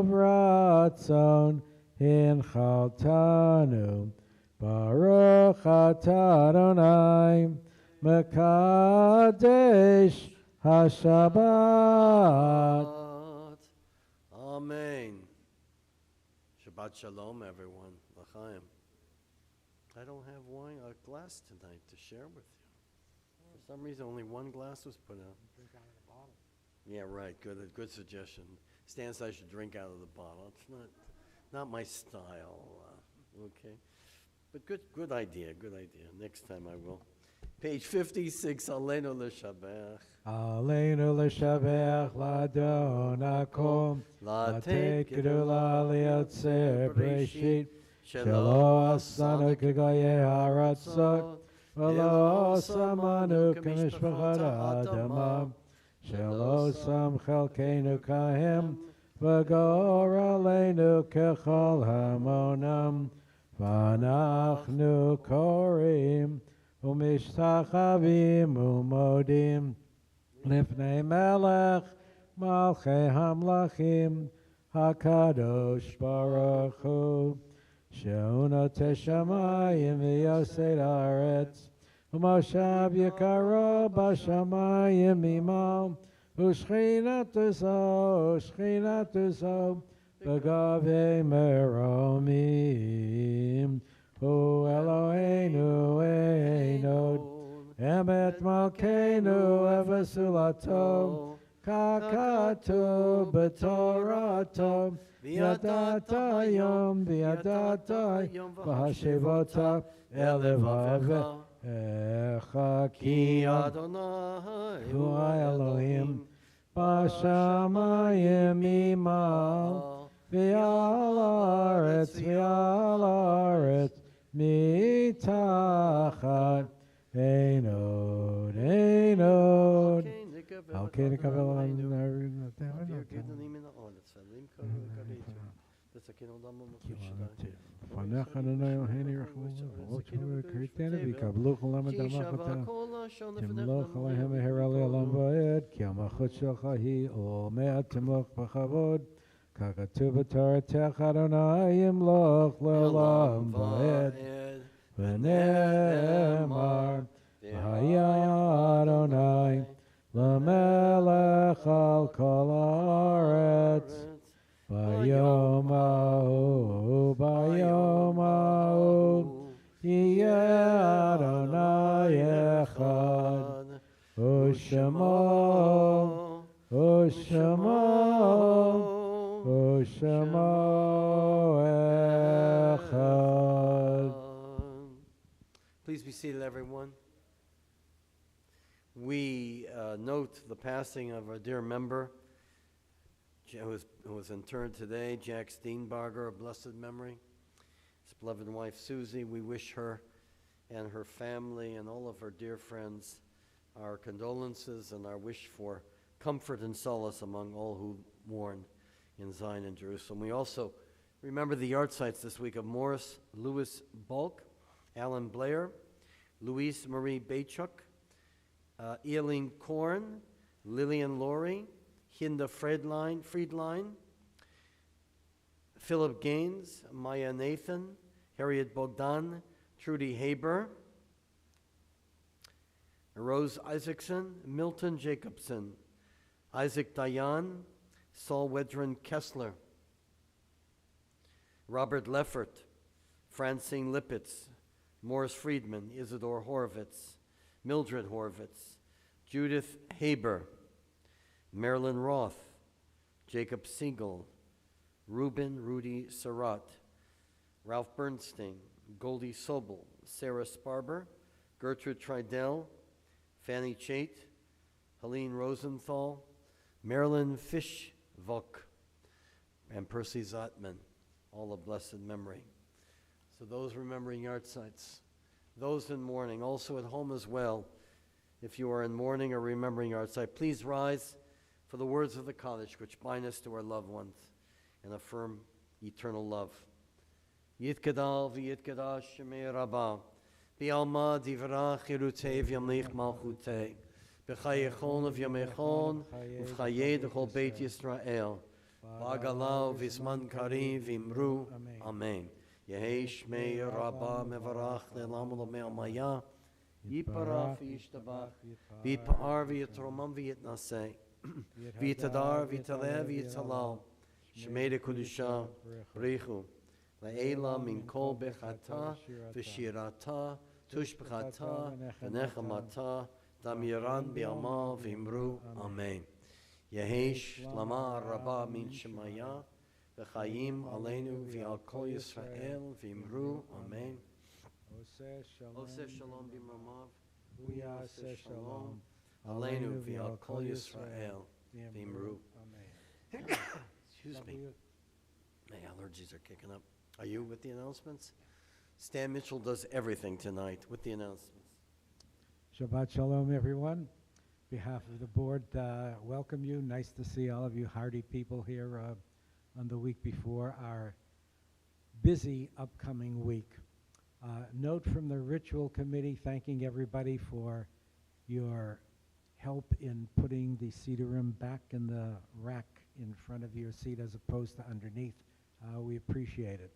uvratzon Hinchaltanu Baruch atah Adonai Mekadesh HaShabbat. Amen. Shabbat Shalom, everyone. L'chaim. I don't have wine, a glass tonight to share with you. For some reason, only one glass was put out. Drink out of the bottle. Yeah, right. Good suggestion. Stan said I should drink out of the bottle. It's not my style. Okay, but good idea. Good idea. Next time I will. Page 56. Aleinu l'shabach. Aleinu l'shabach l'adon hakom l'ateit gedula liotzer breshit shelo asanu k'goyei haratzot v'lo samanu k'mishpachat ha'adama shelo sam chelkeinu kahem v'gor aleinu kechol hamonam v'anachnu korim umishtachavim umodim lifnei melech malchei hamlachim hakadosh baruch hu she'unotei shamayim v'yosei haaretz u'moshav yikaro b'shamayim imal u'shchinatu zo b'gavei meromim Hu Eloheinu einod emet malkeinu evesulato kakatu b'torato v'yadata yom v'hashivota elevav echa Ki ki Adonai hu Elohim b'shamayim imal v'yal haaretz mitachat einod Al ken nekavel Fanech Adonai Eloheinu Yerachmu V'Otzu V'Kritenu V'Yikablu Cholam Adamachata Timloch Alehem Meherali Olam Va'ed Ki Hamachut Shelcha Hi Omeat Timloch B'Chavod Kakatu B'Toratecha Adonai Yimloch Le'olam Va'ed V'Ne'emar V'Haya Adonai L'Melech Al Kol Haaretz Bayom Ha'u Yeh Adonai Echad U'Shemo be seated, everyone. We note the passing of our dear member who was interred today, Jack Steenbarger, of blessed memory. His beloved wife, Susie, we wish her and her family and all of her dear friends our condolences and our wish for comfort and solace among all who mourn in Zion and Jerusalem. We also remember the yard sites this week of Morris Louis Bulk, Alan Blair, Louise Marie Bachuk, Eileen Korn, Lillian Laurie, Hinda Friedline, Philip Gaines, Maya Nathan, Harriet Bogdan, Trudy Haber, Rose Isaacson, Milton Jacobson, Isaac Dayan, Saul Wedren Kessler, Robert Leffert, Francine Lippitz, Morris Friedman, Isidore Horvitz, Mildred Horvitz, Judith Haber, Marilyn Roth, Jacob Siegel, Rudy Surratt, Ralph Bernstein, Goldie Sobel, Sarah Sparber, Gertrude Tridell, Fanny Chait, Helene Rosenthal, Marilyn Fischvok, and Percy Zotman, all of blessed memory. So those remembering yard sites, those in mourning, also at home as well. If you are in mourning or remembering yard site, please rise for the words of the Kaddish, which bind us to our loved ones and affirm eternal love. Yitkadal v'yitkadash shemei rabbah, bi'alma divrach yirutev yamlich malchutei, b'chayechon v'yamechon, uv'chayei d'chol beit Yisrael, b'agalau v'zman karim v'imru, amen. Yehei shmei rabbah mevarach le'lam u'lamei maya, yiparach v'yishtabach, v'yipar v'yitromam v'yitnasei, v'yitadar v'yitaleh v'yitalal, shmei de'kudusha b'richu, La'ela min kol bechata v'shirata tushbechata v'nechamata damiran bi'alma v'imru amen. Yehesh lama rabba min shemaya v'chayim aleinu v'al kol Yisrael v'imru amen. Oseh shalom b'mamav v'yaseh shalom aleinu v'al kol Yisrael v'imru amen. Excuse me. My allergies are kicking up. Are you with the announcements? Stan Mitchell does everything tonight with the announcements. Shabbat Shalom, everyone. On behalf of the board, welcome you. Nice to see all of you hardy people here on the week before our busy upcoming week. Note from the ritual committee thanking everybody for your help in putting the Sederim back in the rack in front of your seat as opposed to underneath. We appreciate it.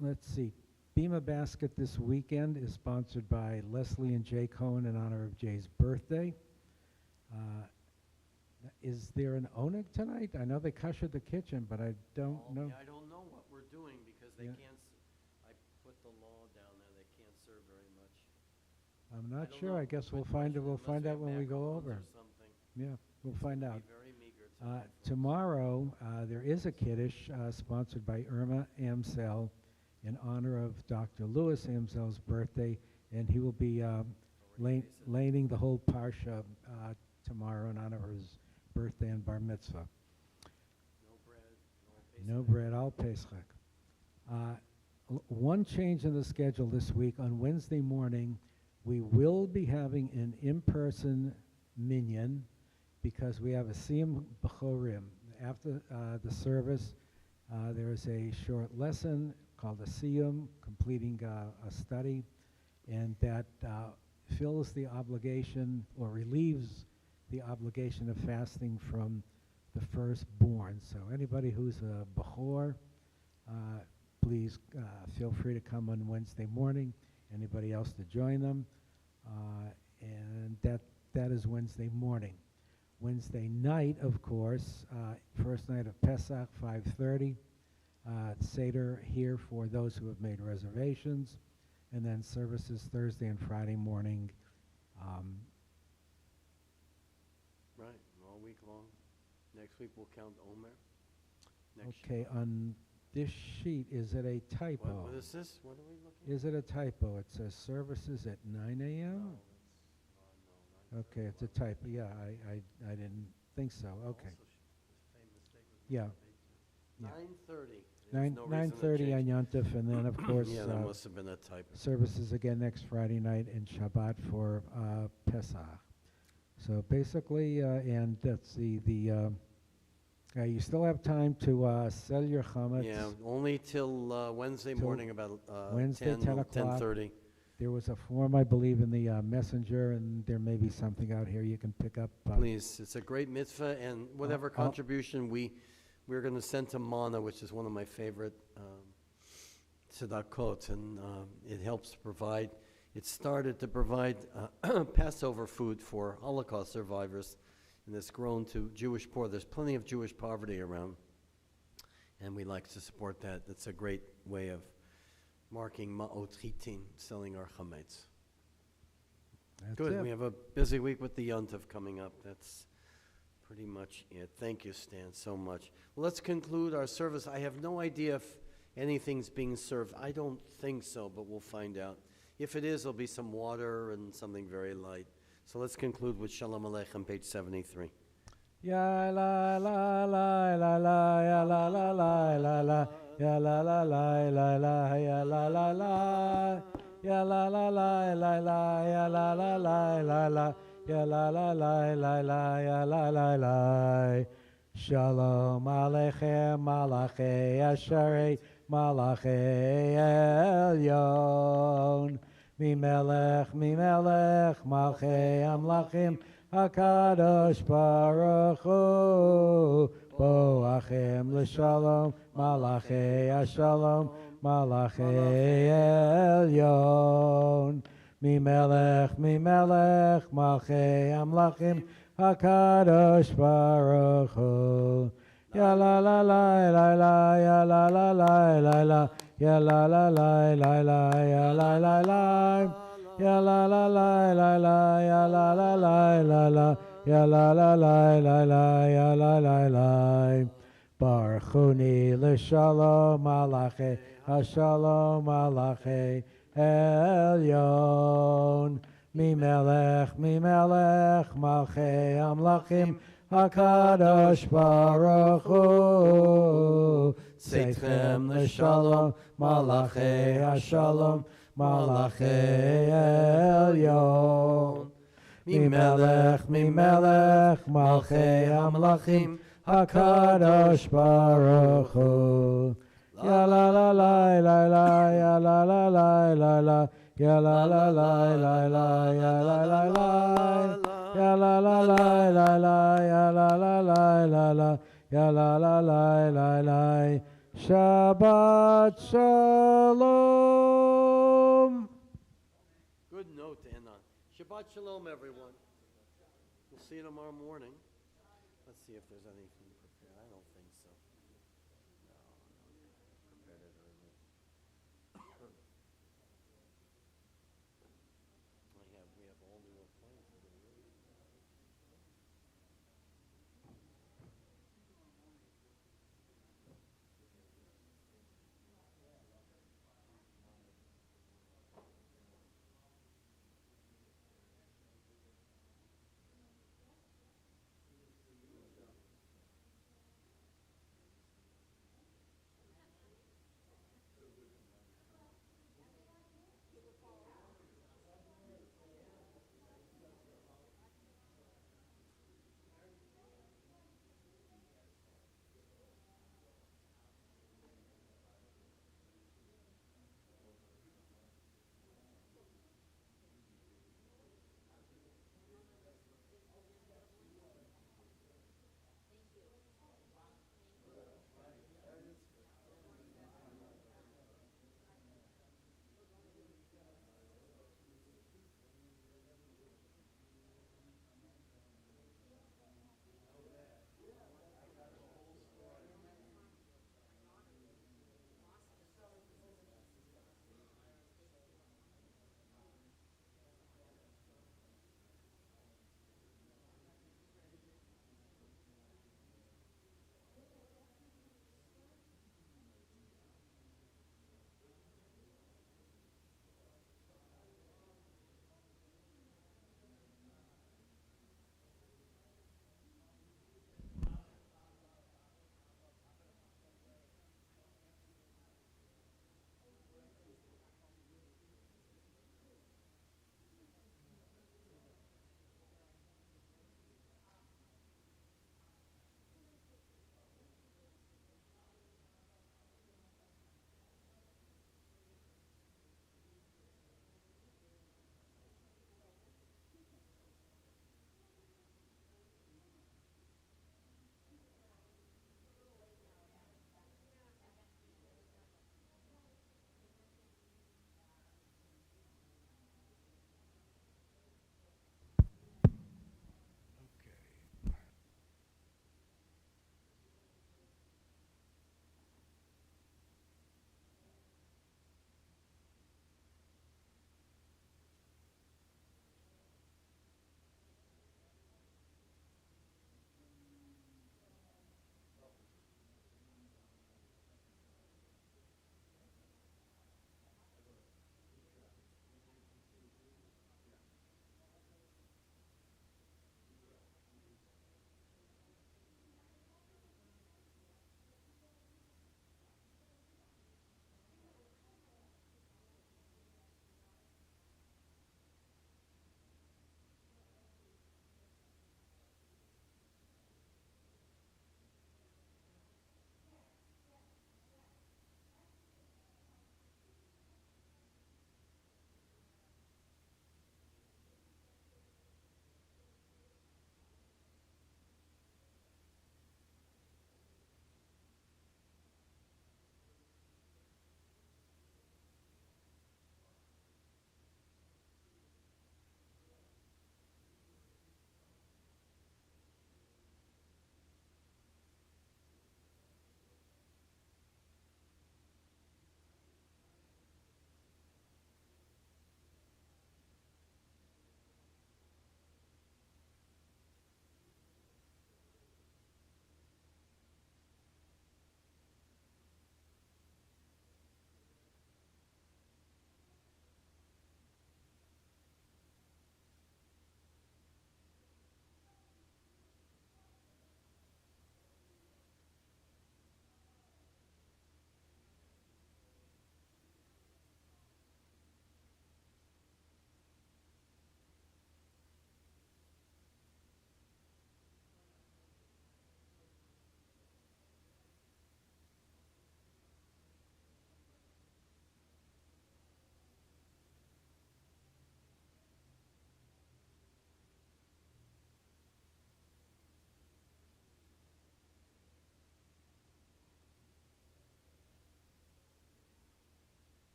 Let's see. Bima Basket this weekend is sponsored by Leslie and Jay Cohen in honor of Jay's birthday. Is there an oneg tonight? I know they kashered the kitchen, but I don't know. Yeah, I don't know what we're doing because they can't. I put the law down there. They can't serve very much. I'm not don't sure. know. I guess we'll Good find it. question, We'll unless find we out have when we go macarons over. or something. Yeah, we'll find out. Be very meager tonight. Tomorrow, there is a Kiddush sponsored by Irma Amsel in honor of Dr. Louis Amsel's birthday, and he will be laning the whole parsha tomorrow in honor of his birthday and bar mitzvah. No bread, all Pesach. One change in the schedule this week. On Wednesday morning, we will be having an in-person minyan because we have a Siyum B'chorim. After the service, there is a short lesson called a Siyum, completing a study, and that fills the obligation or relieves the obligation of fasting from the firstborn. So anybody who's a B'chor, please feel free to come on Wednesday morning. Anybody else to join them. And that is Wednesday morning. Wednesday night, of course, first night of Pesach, 5:30. Seder here for those who have made reservations. And then services Thursday and Friday morning. Right, all week long. Next week we'll count Omer. Okay, on this sheet, is it a typo? What is this? What are we looking at? Is it a typo? It says services at 9 No, a.m.? no, Okay, it's a typo. Yeah, I didn't think so. Okay. Yeah. Yeah. 9:30. 9:30 on Yom Tov, and then, of course, Yeah, that must have been a typo. services again next Friday night and Shabbat for Pesach. So basically, and that's you still have time to sell your chametz. Yeah, only till Wednesday Till morning about Wednesday, 10 o'clock. 10:30. There was a form, I believe, in the messenger, and there may be something out here you can pick up. Please, it's a great mitzvah, and whatever I'll- contribution we're going to send to Mana, which is one of my favorite tzedakot, and it helps to provide. It started to provide Passover food for Holocaust survivors, and it's grown to Jewish poor. There's plenty of Jewish poverty around, and we like to support that. It's a great way of marking Ma'ot Chitin, selling our chametz. That's Good. it. We have a busy week with the Yontif coming up. That's pretty much it. Thank you, Stan, so much. Well, let's conclude our service. I have no idea if anything's being served. I don't think so, but we'll find out. If it is, there'll be some water and something very light. So let's conclude with Shalom Aleichem, page 73. Ya la la la la la ya la la la la la ya la la la la la ya la la la ya la la la la la ya la la la la la ya la la la la la ya la la la. Shalom Aleichem Malachei Asherei Malachei Elyon Mimelech Malchei Amlachim HaKadosh Baruch Hu Boachim L'Shalom Malachei HaShalom Malachei Elyon Mimelech Malchei Amlachim HaKadosh Baruch Hu Ya la la la la la ya la la la la la ya la la la la la ya la la la ya la la la la la ya la la la la la ya la la la la la ya la la la Baruchuni l'shalom malachei hashalom malachei elyon mimelech malchei amlachim HaKadosh Baruch Hu Seitchem l'shalom malachei hashalom Malachei Elyon Mimelech Malchei Amlachim HaKadosh Baruch Hu Ya la la la la la ya la la la la la ya la la la la la ya la la la ya la la la la la ya la la la la la ya la la la la la Shabbat Shalom. Good note to end on. Shabbat Shalom, everyone. We'll see you tomorrow morning. Let's see if there's anything prepared. I don't think so.